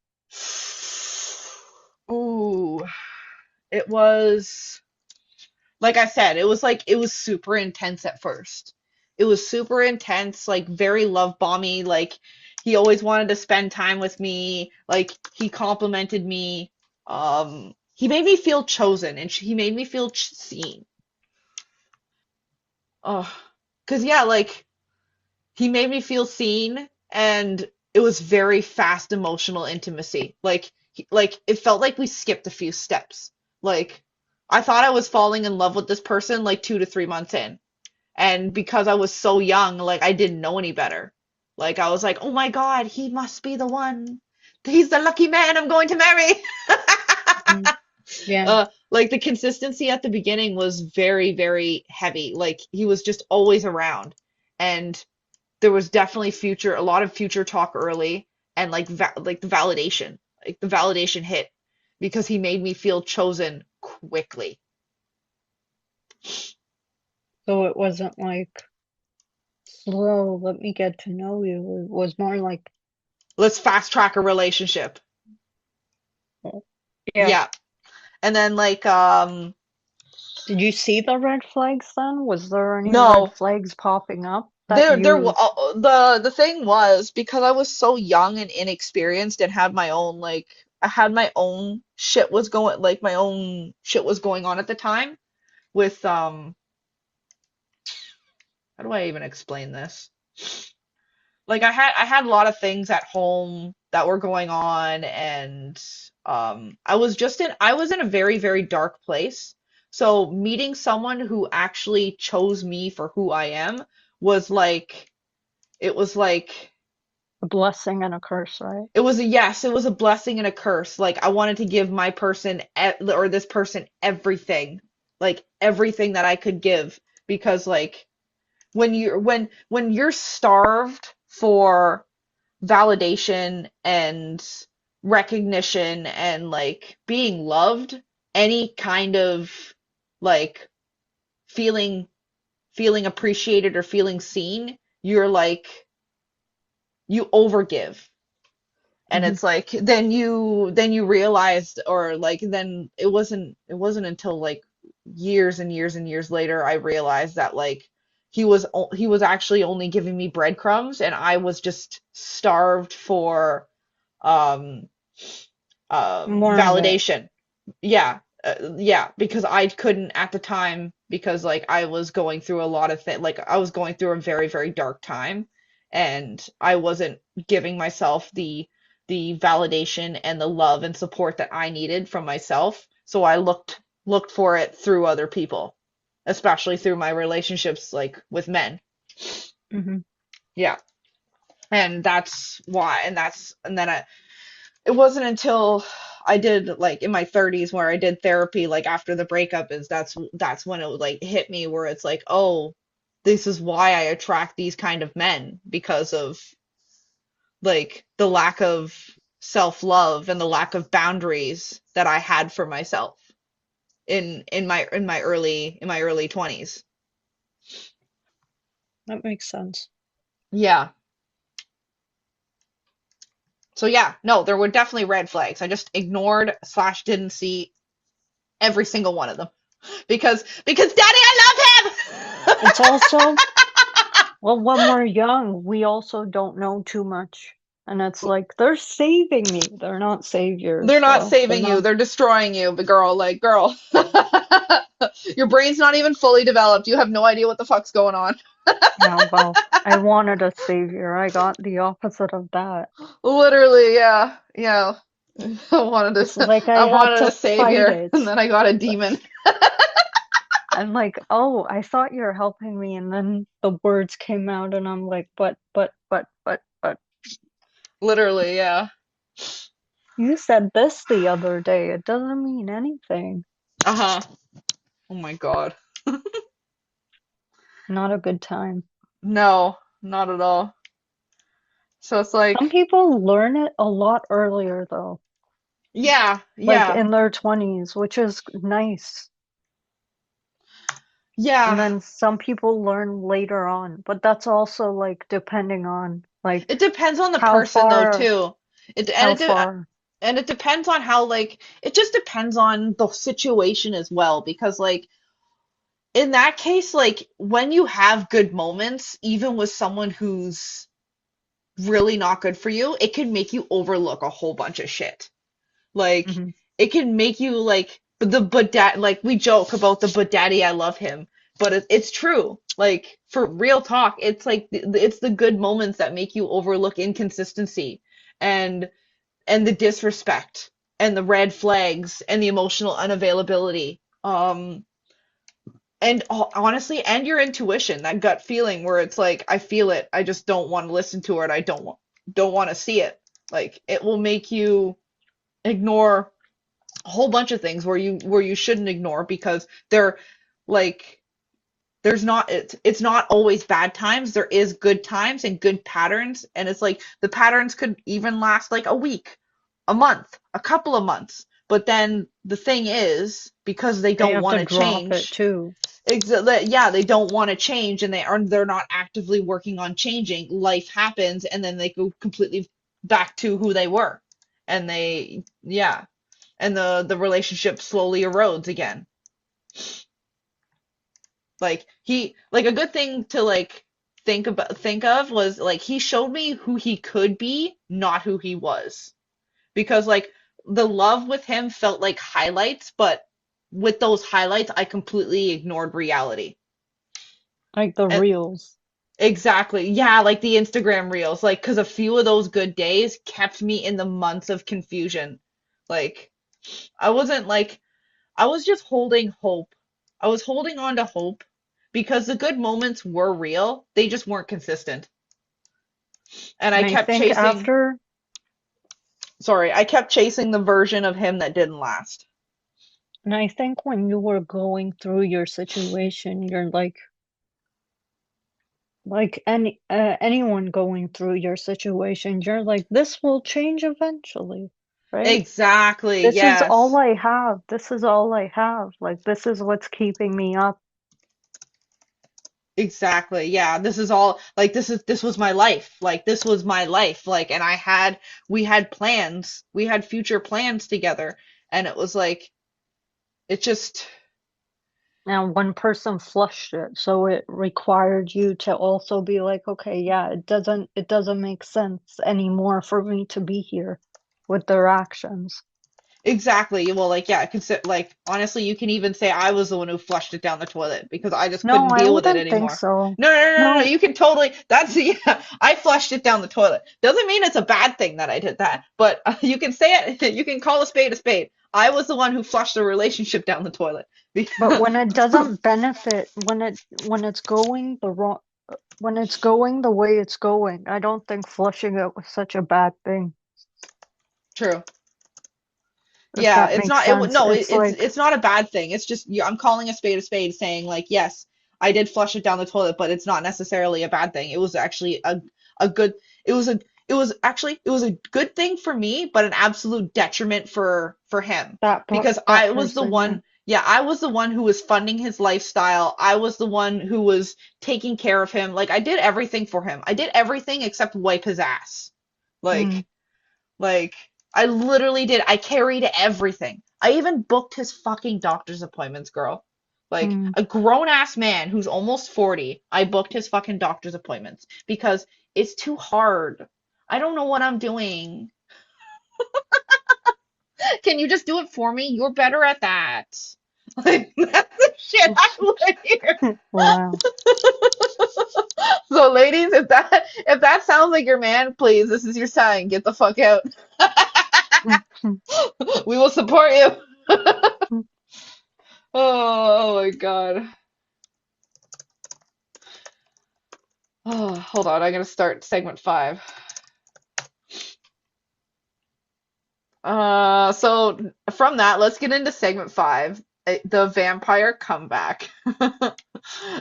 Ooh, it was like I said, it was super intense at first. It was super intense, like very love bomby. Like he always wanted to spend time with me. Like he complimented me. He made me feel chosen, and he made me feel seen. Oh, cause yeah, like he made me feel seen, and it was very fast emotional intimacy. Like it felt like we skipped a few steps. Like I thought I was falling in love with this person like 2 to 3 months in. And because I was so young, like I didn't know any better. Like I was like, "Oh my God, he must be the one. He's the lucky man I'm going to marry." Mm, yeah. Like the consistency at the beginning was very, very heavy. Like he was just always around. And there was definitely a lot of future talk early, and like the validation hit because he made me feel chosen quickly. So it wasn't like slow, let me get to know you. It was more like, Let's fast track a relationship. oh, yeah. Yeah. And then like Did you see the red flags then? Was there any red no, flags popping up that there you, the thing was because I was so young and inexperienced and had my own like I had my own shit was going like my own shit was going on at the time with how do I even explain this? Like I had a lot of things at home that were going on, and I was in a very, very dark place. So meeting someone who actually chose me for who I am was like it was like a blessing and a curse, right? it was a yes, it was a blessing and a curse. Like I wanted to give my person or this person everything, like everything that I could give, because like when you're starved for validation and recognition and like being loved, any kind of like feeling feeling appreciated or feeling seen, you're like you overgive. And Hmm. it's like then you realized, or like then it wasn't until like years and years and years later I realized that like he was actually only giving me breadcrumbs, and I was just starved for um More of it. validation. Yeah. Yeah, because I couldn't at the time because like I was going through a lot of things, like I was going through a very, very dark time, and I wasn't giving myself the validation and the love and support that I needed from myself. So I looked for it through other people, especially through my relationships like with men. Hmm. Yeah. And that's why, and then it wasn't until I did like in my 30s where I did therapy like after the breakup is that's when it would like hit me where it's like, oh, this is why I attract these kind of men because of like the lack of self-love and the lack of boundaries that I had for myself in my early 20s. That makes sense. Yeah. So yeah, no, there were definitely red flags. I just ignored slash didn't see every single one of them. Because Daddy, I love It's him. also, well, when we're young, we also don't know too much. And it's like, they're saving me. They're not They're saviors, not though. They're saving you, not. they're destroying you, but girl, like girl. Your brain's not even fully developed. You have no idea what the fuck's going on. Yeah, well, I wanted a savior. I got the opposite of that. Literally, yeah. Yeah. It's like I I had wanted to a fight savior and it. then I got a demon. I'm like, oh, I thought you were helping me. And then the words came out, and I'm like, but. Literally, yeah. You said this the other day. It doesn't mean anything. Uh-huh. Oh my God. Not a good time. No, not at all. So it's Some like, people learn it a lot earlier, though, yeah, like yeah, in their 20s, which is nice. And yeah. then some people learn later on, but that's also like depending on like It depends on the how person though far, too. It and how it de far. and it depends on how like it just depends on the situation as well because like in that case like when you have good moments even with someone who's really not good for you, it can make you overlook a whole bunch of shit. Like Hmm. it can make you like but dad like we joke about the but daddy I love him, but it's true. Like for real talk, it's like it's the good moments that make you overlook inconsistency and the disrespect and the red flags and the emotional unavailability. And honestly, and your intuition, that gut feeling where it's like I feel it, I just don't want to listen to it, I don't want to see it. Like it will make you ignore a whole bunch of things where you shouldn't ignore because they're like there's not it's not always bad times. There is good times and good patterns, and it's like the patterns could even last like a week, a month, a couple of months. But then the thing is, because they They don't have want to to drop it change, too. yeah, they don't want to change, and they're not actively working on changing. Life happens, and then they go completely back to who they were, and they yeah, and the relationship slowly erodes again. Like like a good thing to like think of was like he showed me who he could be, not who he was. Because like the love with him felt like highlights, but with those highlights, I completely ignored reality. Like the And reels. exactly. Yeah, like the Instagram reels, like because a few of those good days kept me in the months of confusion. Like I wasn't like I was just holding hope. I was holding on to hope because the good moments were real. They just weren't consistent. And And I think after, I kept chasing the version of him that didn't last. and I think when you were going through your situation, you're like anyone going through your situation, you're like, this will change eventually, right? Exactly. This is all Yes. I have. This is all I have. Like, this is what's keeping me up. Exactly. Yeah. This is all like this was my life. Like this was my life. Like and we had plans. We had future plans together. And it was like it just And one person flushed it, so it required you to also be like, okay, yeah, it doesn't make sense anymore for me to be here with their actions. Exactly. Well, like, yeah, like, honestly, you can even say I was the one who flushed it down the toilet because I just No, couldn't I deal with it wouldn't think anymore. so. No, no, no, no, no. No, You can totally, that's, yeah, I flushed it down the toilet. Doesn't mean it's a bad thing that I did that, but you can say it, you can call a spade a spade. I was the one who flushed the relationship down the toilet. but when it doesn't benefit, when it's going the wrong, when it's going the way it's going, I don't think flushing it was such a bad thing, True. if Yeah, that it's makes not. It sense. no, It's like it's not a bad thing. It's just I'm calling a spade, saying like, yes, I did flush it down the toilet, but it's not necessarily a bad thing. It was actually a good. It was a it was a good thing for me, but an absolute detriment for him because that I was the person, yeah. one. Yeah, I was the one who was funding his lifestyle. I was the one who was taking care of him. Like I did everything for him. I did everything except wipe his ass. Mm, Like like, I literally did. I carried everything. I even booked his fucking doctor's appointments, girl. Like, mm. a grown ass man who's almost 40, I booked his fucking doctor's appointments because it's too hard. I don't know what I'm doing. Can you just do it for me? You're better at that. Like, that's the shit I would hear. Wow. So, ladies, if that sounds like your man, please, this is your sign. Get the fuck out. We will support you. Oh my God. Oh, hold on. I'm gonna start segment five. So from that, let's get into segment five, the vampire comeback.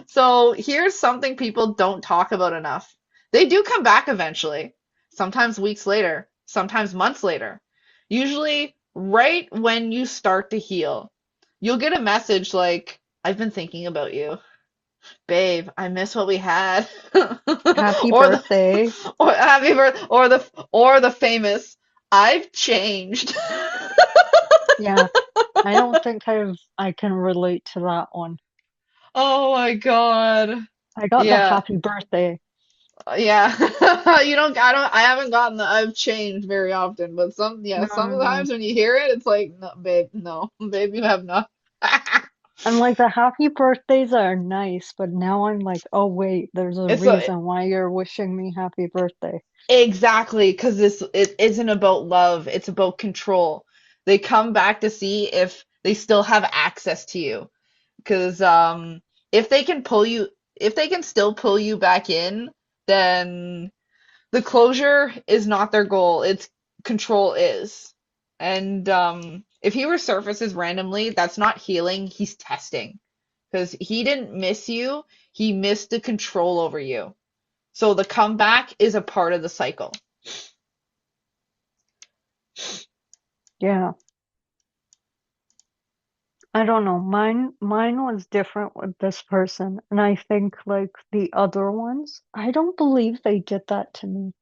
So here's something people don't talk about enough. They do come back eventually, sometimes weeks later, sometimes months later. Usually right when you start to heal. You'll get a message like, I've been thinking about you. Babe, I miss what we had. Happy Or the birthday. or happy birth or the famous I've changed. Yeah. I don't think I can relate to that one. Oh my God. I got the Yeah. happy birthday. Yeah. I haven't gotten the I've changed very often, but No, no. sometimes when you hear it, it's like, no, babe, no, babe, you have not. I'm like the happy birthdays are nice, but now I'm like, oh wait, there's a It's a reason why you're wishing me happy birthday. Exactly, because this it isn't about love, it's about control. They come back to see if they still have access to you. Because if they can pull you, if they can still pull you back in, then the closure is not their goal. It's control is. And if he resurfaces randomly, that's not healing, he's testing. Because he didn't miss you, he missed the control over you. So the comeback is a part of the cycle. Yeah. I don't know. Mine was different with this person, and I think like the other ones, I don't believe they did that to me.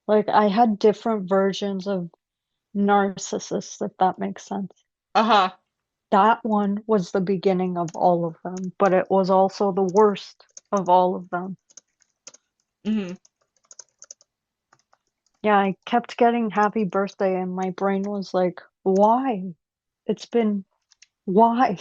Like I had different versions of narcissists, if that makes sense. Uh-huh. That one was the beginning of all of them, but it was also the worst of all of them. Hmm. Yeah, I kept getting happy birthday, and my brain was like, why? It's been, why?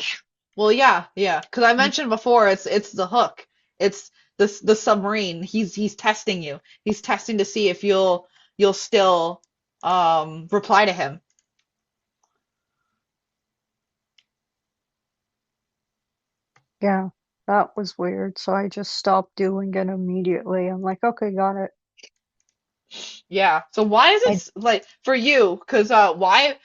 Well, yeah, yeah. Because I mentioned before, it's the hook. It's the submarine. He's testing you. He's testing to see if you'll still reply to him. Yeah, that was weird. So I just stopped doing it immediately. I'm like, okay, got it. Yeah. So why is it I like for you? Because why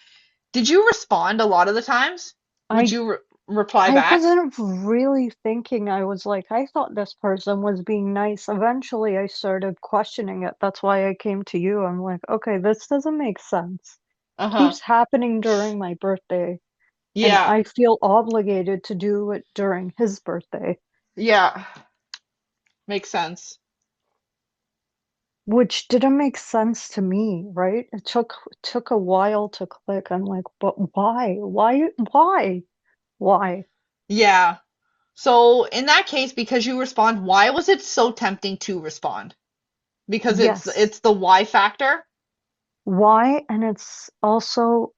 did you respond a lot of the times? Would I you reply I back? wasn't really thinking. I was like, I thought this person was being nice. Eventually, I started questioning it. That's why I came to you. I'm like, okay, this doesn't make sense. Uh-huh. Keeps happening during my birthday, and Yeah. I feel obligated to do it during his birthday, Yeah. Makes sense. which didn't make sense to me, right? It took a while to click. I'm like, but why? Why? Yeah. So in that case, because you respond, why was it so tempting to respond? Because Yes. it's the why factor. Why? And it's also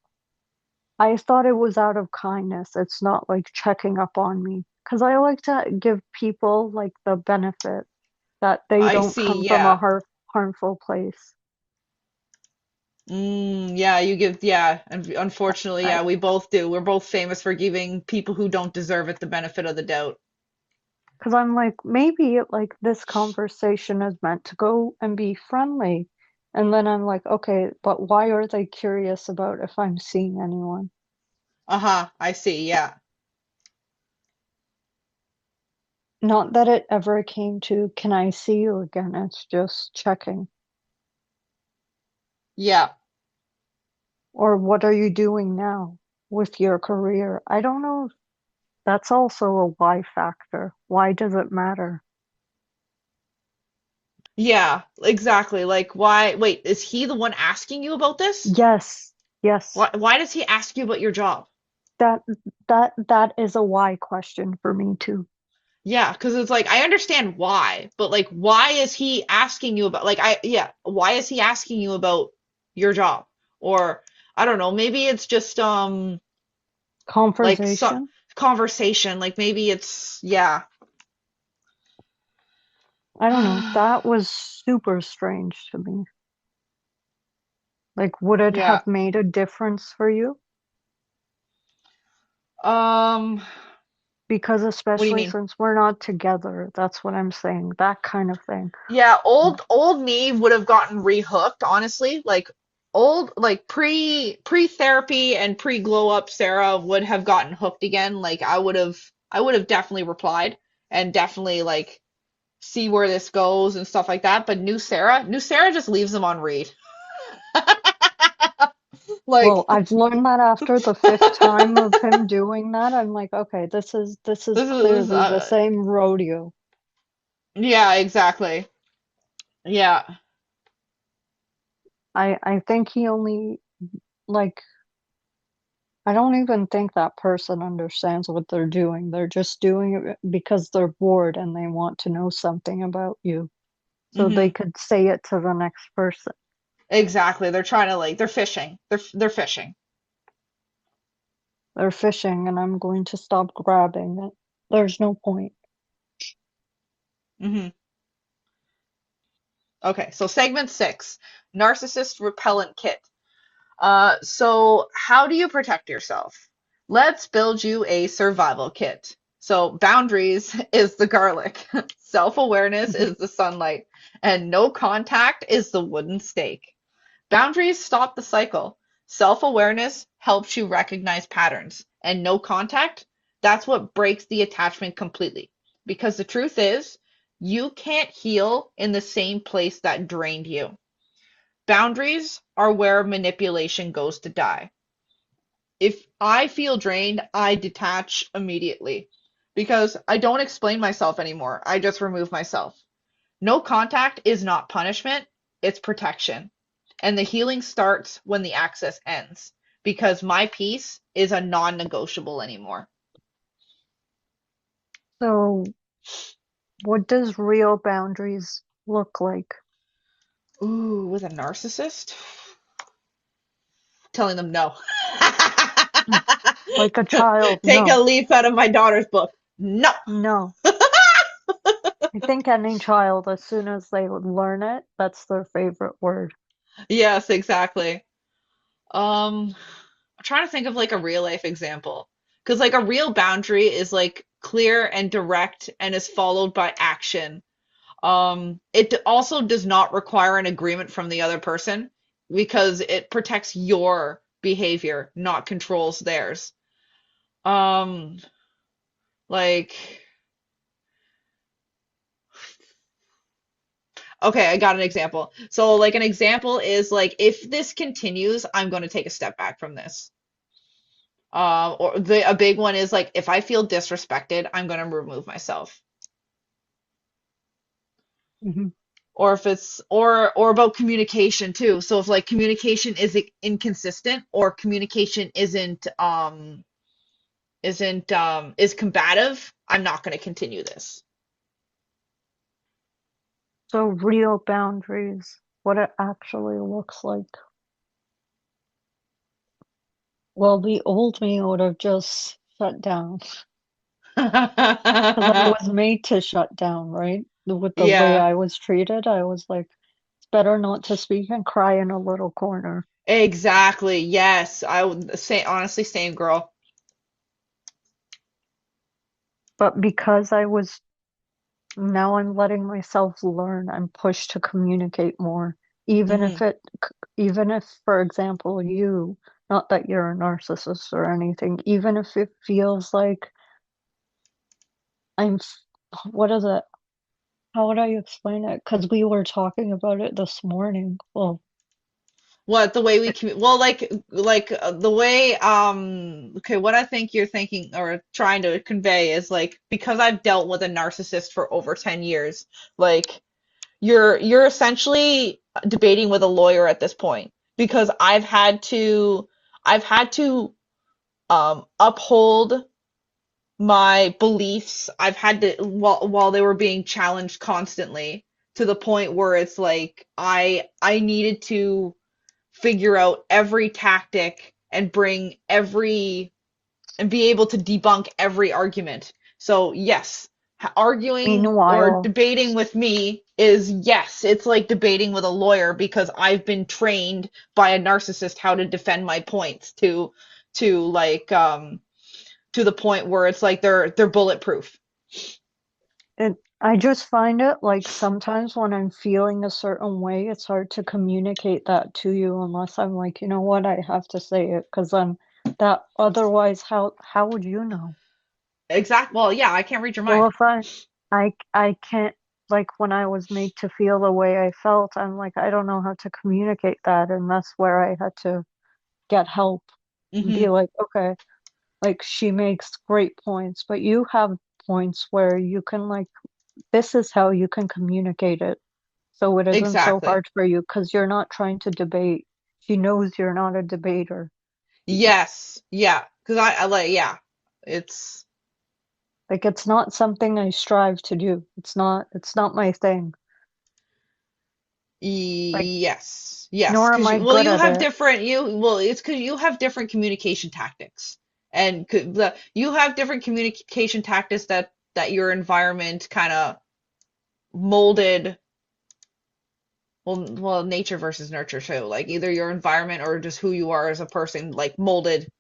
I thought it was out of kindness. It's not like checking up on me. Because I like to give people like the benefit that they I don't see, come from a yeah. harmful place. Yeah, you give, yeah, and unfortunately, I, yeah, we both do. We're both famous for giving people who don't deserve it the benefit of the doubt. because I'm like, maybe like this conversation is meant to go and be friendly. And then I'm like, okay, but why are they curious about if I'm seeing anyone? Uh-huh, I see, yeah. Not that it ever came to, can I see you again? It's just checking. Yeah. Or what are you doing now with your career? I don't know. That's also a why factor. Why does it matter? Yeah, exactly. Like, why, wait, is he the one asking you about this? Yes, yes. Why does he ask you about your job? That that is a why question for me too. Yeah, because it's like I understand why, but like why is he asking you about yeah, why is he asking you about your job? Or I don't know, maybe it's just like some Conversation? conversation, like maybe it's yeah. I don't know. That was super strange to me. Like, would it Yeah. have made a difference for you? Um, Because what do you especially mean? since we're not together, that's what I'm saying. That kind of thing. Yeah, old me would have gotten rehooked, honestly. Like old like pre therapy and pre glow up Sarah would have gotten hooked again. Like I would have definitely replied and definitely like see where this goes and stuff like that. But new Sarah just leaves them on read. Well, Like I've learned that after the fifth time of him doing that, I'm like, okay, this is this is clearly the same rodeo. yeah, exactly. Yeah. I think he only like I don't even think that person understands what they're doing. They're just doing it because they're bored and they want to know something about you. So they Hmm. could say it to the next person. Exactly. They're trying to like they're fishing. They're fishing. They're fishing and I'm going to stop grabbing it. There's no point. Hmm. Okay, so segment 6, narcissist repellent kit. So how do you protect yourself? Let's build you a survival kit. So boundaries is the garlic, self-awareness is the sunlight, and no contact is the wooden stake. Boundaries stop the cycle. Self-awareness helps you recognize patterns, and no contact, that's what breaks the attachment completely. Because the truth is, you can't heal in the same place that drained you. Boundaries are where manipulation goes to die. If I feel drained, I detach immediately because I don't explain myself anymore. I just remove myself. No contact is not punishment, it's protection. And the healing starts when the access ends because my peace is a non negotiable anymore. So, what does real boundaries look like? Ooh, with a narcissist? Telling them no. Like a child? Take a No, leaf out of my daughter's book. No. no. I think any child, as soon as they learn it, that's their favorite word. Yes, exactly. I'm trying to think of like a real life example. Because like a real boundary is like clear and direct and is followed by action. It also does not require an agreement from the other person because it protects your behavior, not controls theirs. Um, like, okay, I got an example. So like an example is like if this continues, I'm going to take a step back from this. Or a big one is like if I feel disrespected, I'm gonna remove myself. Hmm. Or if it's or about communication too. So if like communication is inconsistent or communication isn't is combative, I'm not gonna continue this. So, real boundaries, what it actually looks like. Well, the old me would have just shut down because I was made to shut down, right? With the way Yeah, I was treated, I was like, it's better not to speak and cry in a little corner. exactly. Yes, I would say honestly, same girl. But because I was now I'm letting myself learn. I'm pushed to communicate more, even Hmm. if even if, for example, not that you're a narcissist or anything, even if it feels like I'm, what is it? How would I explain it? Because we were talking about it this morning. Well, What the way we it, commu well, the way okay, what I think you're thinking or trying to convey is like because I've dealt with a narcissist for over 10 years, like you're essentially debating with a lawyer at this point because I've had to uphold my beliefs. I've had to while they were being challenged constantly to the point where it's like I needed to figure out every tactic and bring every and be able to debunk every argument. So, yes, arguing or meanwhile, debating with me is yes, it's like debating with a lawyer because I've been trained by a narcissist how to defend my points to like to the point where it's like they're bulletproof. I just find it like sometimes when I'm feeling a certain way, it's hard to communicate that to you unless I'm like, you know what, I have to say it because I'm that otherwise how would you know? Exact. Well, yeah, I can't read your So mind. if I can't like when I was made to feel the way I felt, I'm like, I don't know how to communicate that, and that's where I had to get help and be Hmm. like, okay, like she makes great points, but you have points where you can like this is how you can communicate it. So it isn't so Exactly. hard for you because you're not trying to debate. She knows you're not a debater. Yes. Yeah. Because I like yeah. It's Like it's not something I strive to do. It's not my thing. Like yes, yes, nor am because I well, good you at have it. different it's because you have different communication tactics, and you have different communication tactics that your environment kind of molded. Nature versus nurture too. Like either your environment or just who you are as a person, like molded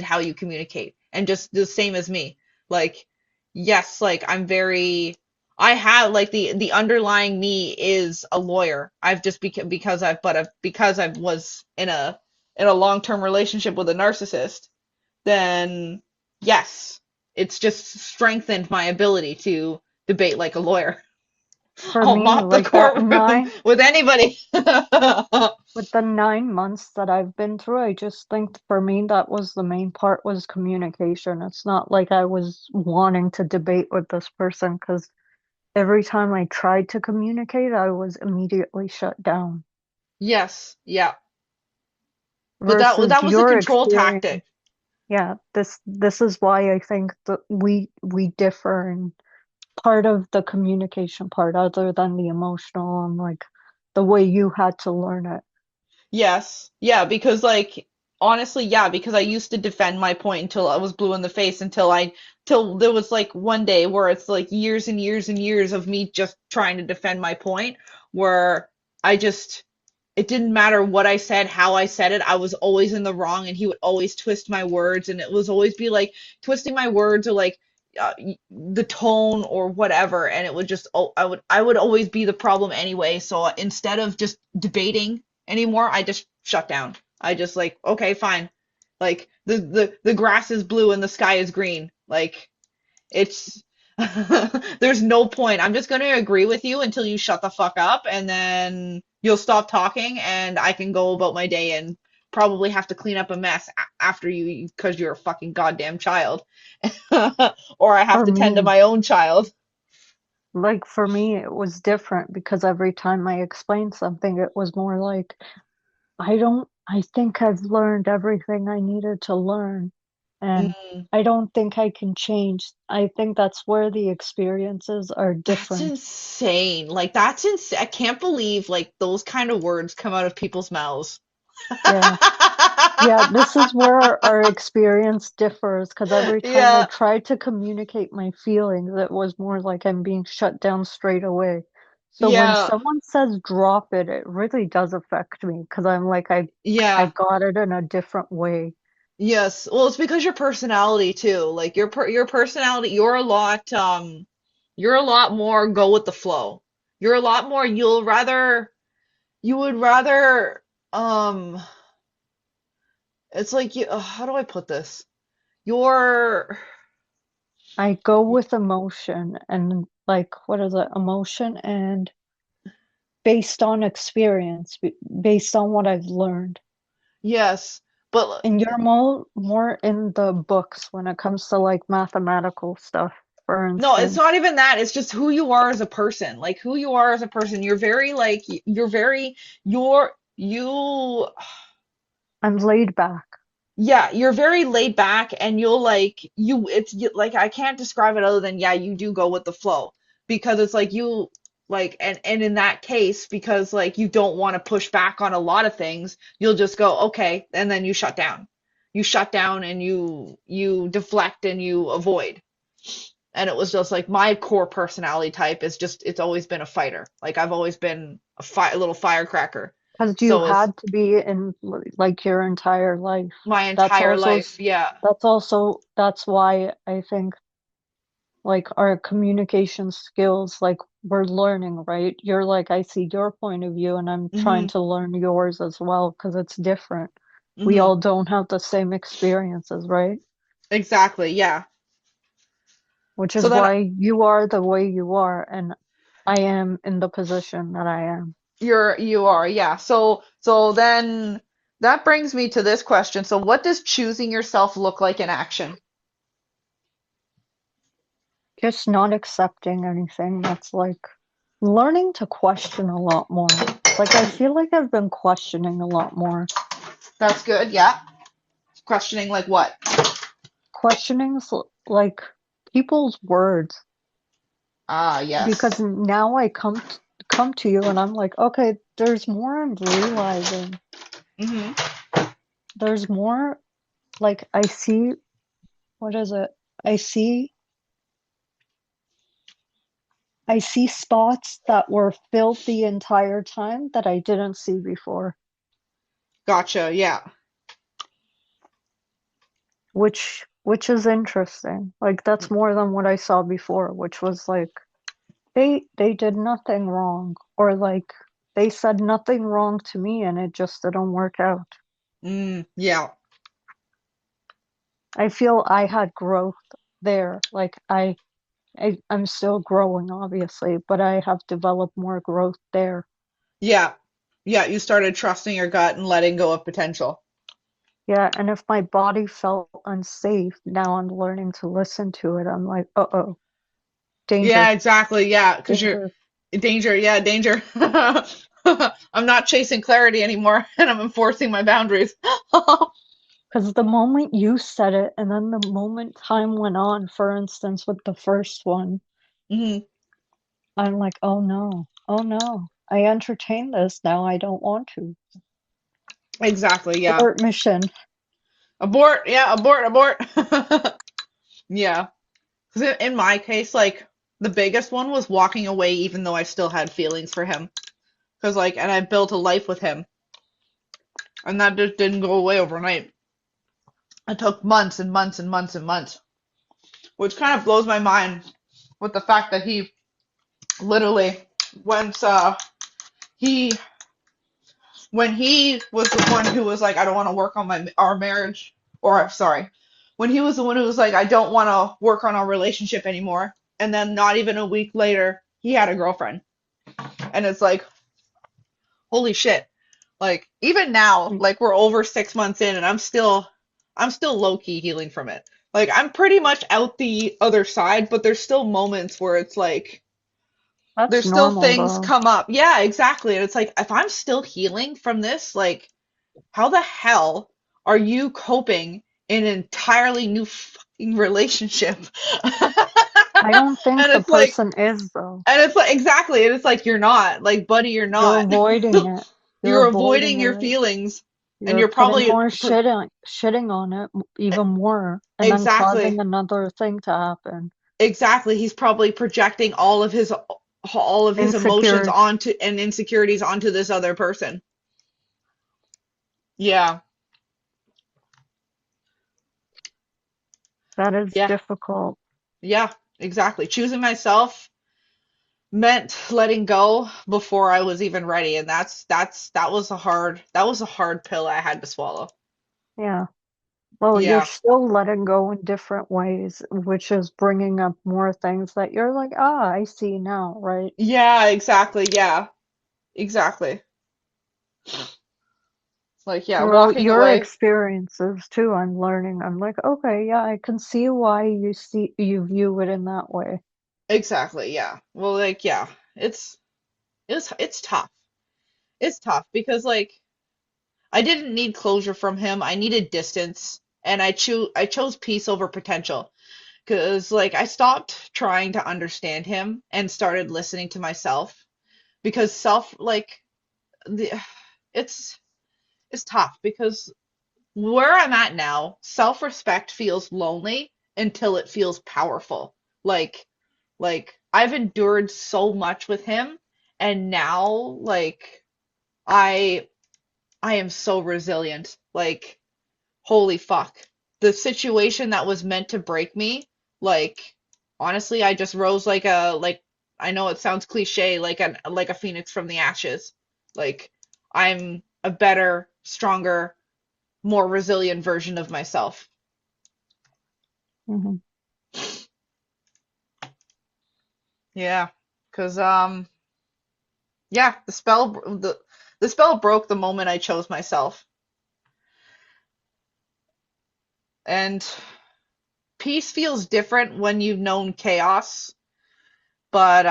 how you communicate, and just the same as me. Like yes, like I have like the underlying me is a lawyer. I've just because I was in a long-term relationship with a narcissist, then yes, it's just strengthened my ability to debate like a lawyer. For I'll me, mop the like that courtroom nine with anybody. with the 9 months that I've been through, I just think for me that was the main part was communication. It's not like I was wanting to debate with this person because every time I tried to communicate, I was immediately shut down. Yes, yeah. But Versus that was a your control experience. tactic. Yeah, this is why I think that we differ in part of the communication part, other than the emotional and like the way you had to learn it. Yes. Yeah, because like honestly, yeah, because I used to defend my point until I was blue in the face till there was like one day where it's like years and years and years of me just trying to defend my point where I just it didn't matter what I said, how I said it, I was always in the wrong and he would always twist my words and it was always be like twisting my words or like the tone or whatever and it would just oh I would always be the problem anyway. So instead of just debating anymore, I just shut down. I just like okay, fine. Like the grass is blue and the sky is green. Like it's there's no point. I'm just going to agree with you until you shut the fuck up and then you'll stop talking and I can go about my day and probably have to clean up a mess after you because you're a fucking goddamn child. Or I have For to tend to me, my own child. for me, it was different because every time I explained something, it was more like, I think I've learned everything I needed to learn, and Mm, I don't think I can change. I think that's where the experiences are that's different. insane. Like that's insane. I can't believe like those kind of words come out of people's mouths. Yeah. Yeah, this is where our experience differs because every time I Yeah, tried to communicate my feelings, it was more like I'm being shut down straight away. So when yeah, someone says drop it, it really does affect me because I'm like I yeah. got it in a different way. Yes. Well, it's because your personality too. Like your personality, you're a lot more go with the flow. You're a lot more you would rather um it's like you how do I put this? You're I go with emotion and like what is it? Emotion and based on experience, based on what I've learned. yes, but And you're more in the books when it comes to like mathematical stuff, for no, it's instance. not even that. It's just who you are as a person. Like who you are as a person. You're very like you're very you I'm laid back. yeah, you're very laid back and you'll like like I can't describe it other than yeah, you do go with the flow because it's like you like and in that case because like you don't want to push back on a lot of things, you'll just go okay and then you shut down. You shut down and you deflect and you avoid. And it was just like my core personality type is just it's always been a fighter. Like I've always been a little firecracker. Because you So it's had to be in like your entire life. my That's entire also life. Yeah. that's why I think like our communication skills like we're learning, right? You're like I see your point of view and I'm trying Hmm. to learn yours as well because it's different. We Hmm. all don't have the same experiences, right? Exactly. Yeah. Which So is then why you are the way you are and I am in the position that I am. you are. Yeah. So then that brings me to this question. So what does choosing yourself look like in action? Just not accepting anything that's like learning to question a lot more. Like I feel like I've been questioning a lot more. That's good. Yeah. Questioning like what? Questioning like people's words Ah, yes. because now I come to you and I'm like, okay, there's more I'm realizing. Hmm. There's more like I see what is it? I see I see spots that were filled the entire time that I didn't see before, Gotcha. Yeah. which is interesting. Like that's more than what I saw before, which was like they did nothing wrong or like they said nothing wrong to me and it just didn't work out. Yeah. I feel I had growth there. Like I'm still growing obviously, but I have developed more growth there. Yeah. Yeah. You started trusting your gut and letting go of potential. Yeah, and if my body felt unsafe, now I'm learning to listen to it. I'm like, uh-oh, Yeah, danger, exactly. Yeah. Because you're danger. danger. Yeah. Danger. I'm not chasing clarity anymore and I'm enforcing my boundaries. Because the moment you said it, and then the moment time went on, for instance, with the first one, Hmm. I'm like, oh no, I entertain this now. I don't want to. Exactly. Yeah. Abort mission. Abort. Yeah. Abort. Abort. Yeah. Because in my case, like the biggest one was walking away, even though I still had feelings for him. Because like, and I built a life with him, and that just didn't go away overnight. It took months and months and months and months, which kind of blows my mind with the fact that he literally, once he, when he was the one who was like, I don't want to work on our marriage, or I'm sorry, when he was the one who was like, I don't want to work on our relationship anymore, and then not even a week later, he had a girlfriend, and it's like, holy shit. Like even now, like we're over 6 months in and I'm still low key healing from it. Like I'm pretty much out the other side, but there's still moments where it's like That's there's still normal things though. come up. Yeah, exactly. And it's like if I'm still healing from this, like how the hell are you coping in an entirely new fucking relationship? I don't And think the it's like person is though. exactly, and it's like you're not. Like buddy, you're You're not. avoiding it. You're You're avoiding avoiding your it. feelings. And You're you're putting probably more shitting on it even more, and then causing exactly, another thing to happen. exactly. He's probably projecting all of his emotions Insecure. onto and insecurities onto this other person. Yeah. That is Yeah. difficult. Yeah, exactly. Choosing myself meant letting go before I was even ready, and that was a hard pill I had to swallow. Yeah. Well, you're Yeah. still letting go in different ways, which is bringing up more things that you're like, ah, I see now, right? Yeah, exactly. Yeah. Exactly. Like, yeah, Well, walking your away. experiences too, I'm learning. I'm like, okay, yeah, I can see why you view it in that way. Exactly. Yeah. Well, like, yeah. It's it's tough. It's tough because like I didn't need closure from him. I needed distance, and I chose peace over potential. Because like I stopped trying to understand him and started listening to myself because self like the it's it's tough because where I'm at now, self-respect feels lonely until it feels powerful. Like I've endured so much with him, and now like I I am so resilient. Like holy fuck. The situation that was meant to break me, like honestly, I just rose like I know it sounds cliche, like a phoenix from the ashes. Like I'm a better, stronger, more resilient version of myself. Hmm. Yeah, 'cause yeah, the spell broke the moment I chose myself. And peace feels different when you've known chaos, but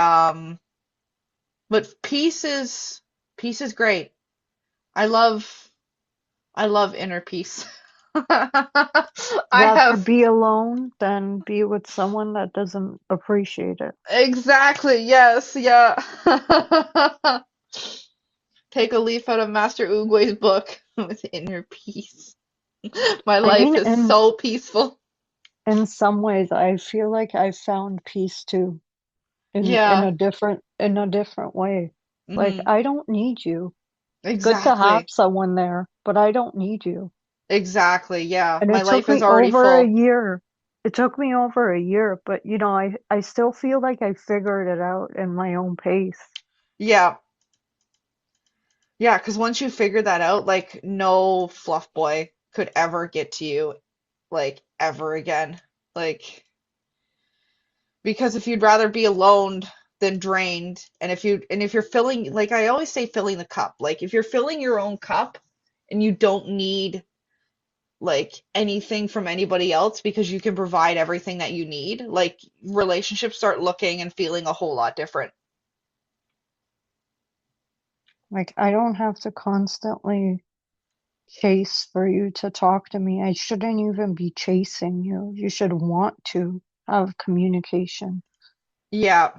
peace is great. I love I love inner peace. I Rather have be alone than be with someone that doesn't appreciate it. exactly, yes, yeah. Take a leaf out of Master Oogway's book with inner peace. My I life mean, is so peaceful. in some ways, I feel like I found peace too, Yeah. in a different way. Like Hmm. I don't need you. It's good to have Exactly. someone there, but I don't need you. Exactly. Yeah. And My it took life is me already over a full. year. It took me over a year, but I still feel like I figured it out in my own pace. Yeah. Yeah, because once you figure that out, like no fluff boy could ever get to you like ever again. Like because if you'd rather be alone than drained, and if you're filling like I always say filling the cup. Like if you're filling your own cup and you don't need like anything from anybody else because you can provide everything that you need, like relationships start looking and feeling a whole lot different. Like I don't have to constantly chase for you to talk to me. I shouldn't even be chasing you. You should want to have communication. Yeah,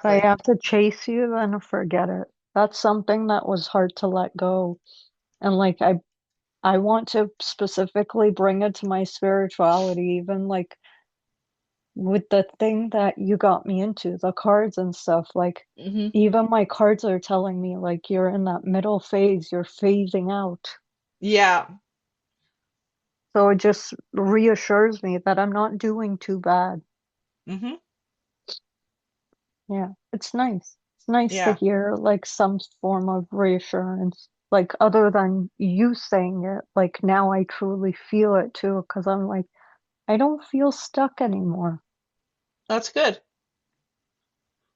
If I exactly. have to chase you, then forget it. That's something that was hard to let go. And like I want to specifically bring it to my spirituality, even like with the thing that you got me into, the cards and stuff. Like Hmm. even my cards are telling me like you're in that middle phase, you're phasing out. Yeah. So it just reassures me that I'm not doing too bad. Hmm. Yeah, it's nice. It's nice to Yeah. hear like some form of reassurance. Like other than you saying it, like now I truly feel it too, because I'm like, I don't feel stuck anymore. That's good.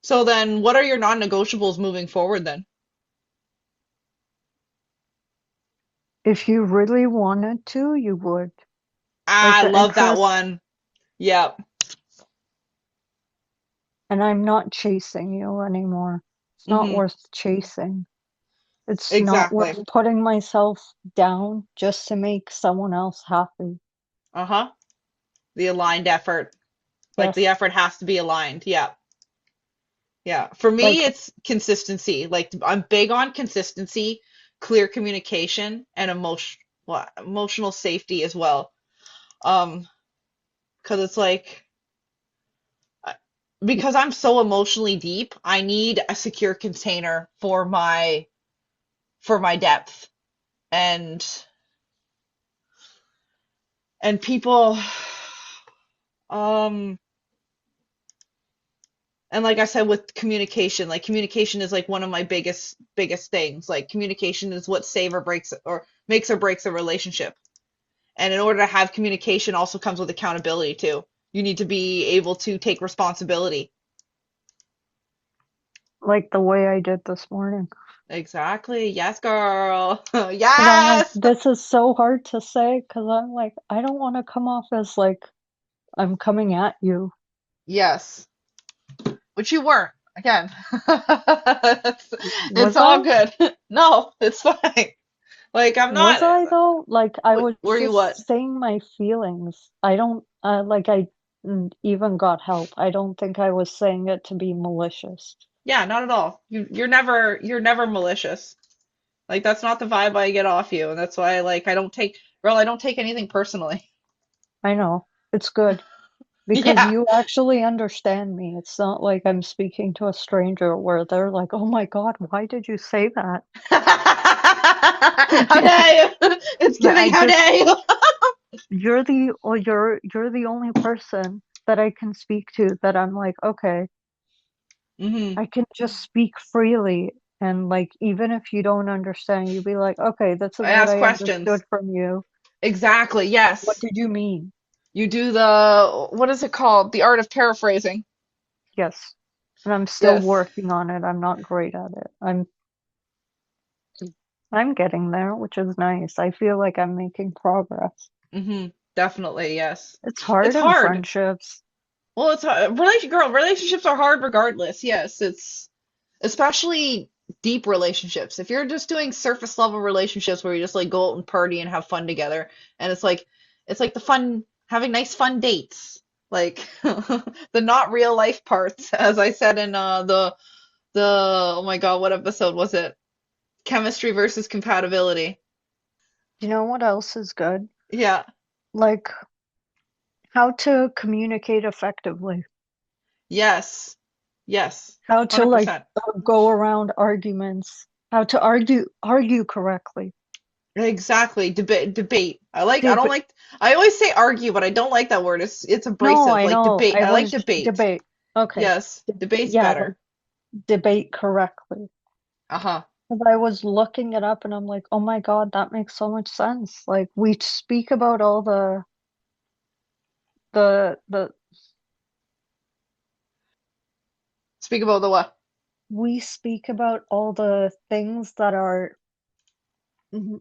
So then what are your non-negotiables moving forward then? If you really wanted to, you would. Ah, Like I the love that interest, one. Yep. and I'm not chasing you anymore. It's not Hmm. worth chasing. It's not Exactly. worth putting myself down just to make someone else happy. Uh-huh. The aligned effort. Like the Yes. effort has to be aligned. Yeah. Yeah. For me, Like, it's consistency. Like I'm big on consistency, clear communication, and emotional safety as well. Um, because it's like uh, because I'm so emotionally deep, I need a secure container for my depth. And people um and like I said with communication, like communication is like one of my biggest things. Like communication is what save or breaks or makes or breaks a relationship. And in order to have communication also comes with accountability too. You need to be able to take responsibility. like the way I did this morning. Exactly. Yes, girl. Because I'm like, Yes. this is so hard to say because I'm like, I don't want to come off as like I'm coming at you. Yes. Which you weren't. Again. it's, it's Was all I? good. No, it's fine. Like I'm Was not. I though? Like I What was were you what? just saying my feelings. I don't like I even got help. I don't think I was saying it to be malicious. Yeah, not at all. You're never malicious. Like that's not the vibe I get off you, and that's why I don't take anything personally. I know. It's good because Yeah. you actually understand me. It's not like I'm speaking to a stranger where they're like, "Oh my God, why did you say that?" How dare you? It's I giving how just dare you? you're the only person that I can speak to that I'm like, okay, Hmm. I can just speak freely. And like, even if you don't understand, you'd be like, okay, this is I what ask I understood questions. from you. Exactly. What Yes. did you mean? You do the what is it called? The art of paraphrasing. Yes. And I'm still Yes. working on it. I'm not great at it. I'm getting there, which is nice. I feel like I'm making progress. Hmm. Definitely. Yes. It's It's hard in hard. friendships. Well, it's relationships are hard regardless. Yes, it's especially deep relationships. If you're just doing surface level relationships where you just like go out and party and have fun together, and it's like the fun having nice fun dates, like the not real life parts, as I said in the oh my God, what episode was it? Chemistry versus compatibility. You know what else is good? Yeah. Like how to communicate effectively. Yes. Yes. How to like 100%. go around arguments, how to argue correctly. Exactly. Debate. I don't Deb like I always say argue, but I don't like that word. It's no, abrasive. I Like know. debate. I I like was debate. debate. Okay. Yes. Debate's Yeah, like better. debate correctly. Uh-huh. 'Cause I was looking it up and I'm like, oh my God, that makes so much sense. Like we speak about all the Speak about the what? we speak about all the things that are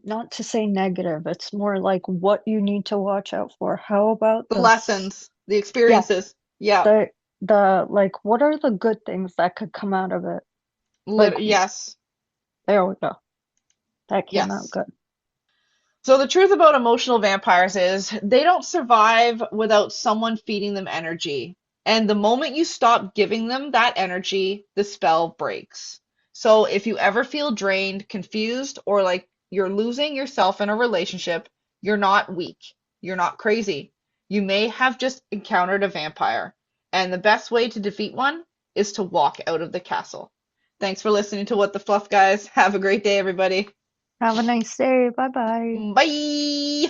not to say negative. It's more like what you need to watch out for. How about The this? lessons, the Yeah, experiences. Yeah. the like what are the good things that could come out of it? Like Yes. there we go. That came out Yes. good. So the truth about emotional vampires is they don't survive without someone feeding them energy. And the moment you stop giving them that energy, the spell breaks. So if you ever feel drained, confused, or like you're losing yourself in a relationship, you're not weak. You're not crazy. You may have just encountered a vampire. And the best way to defeat one is to walk out of the castle. Thanks for listening to What the Fluff, guys. Have a great day, everybody. Have a nice day. Bye bye. Bye.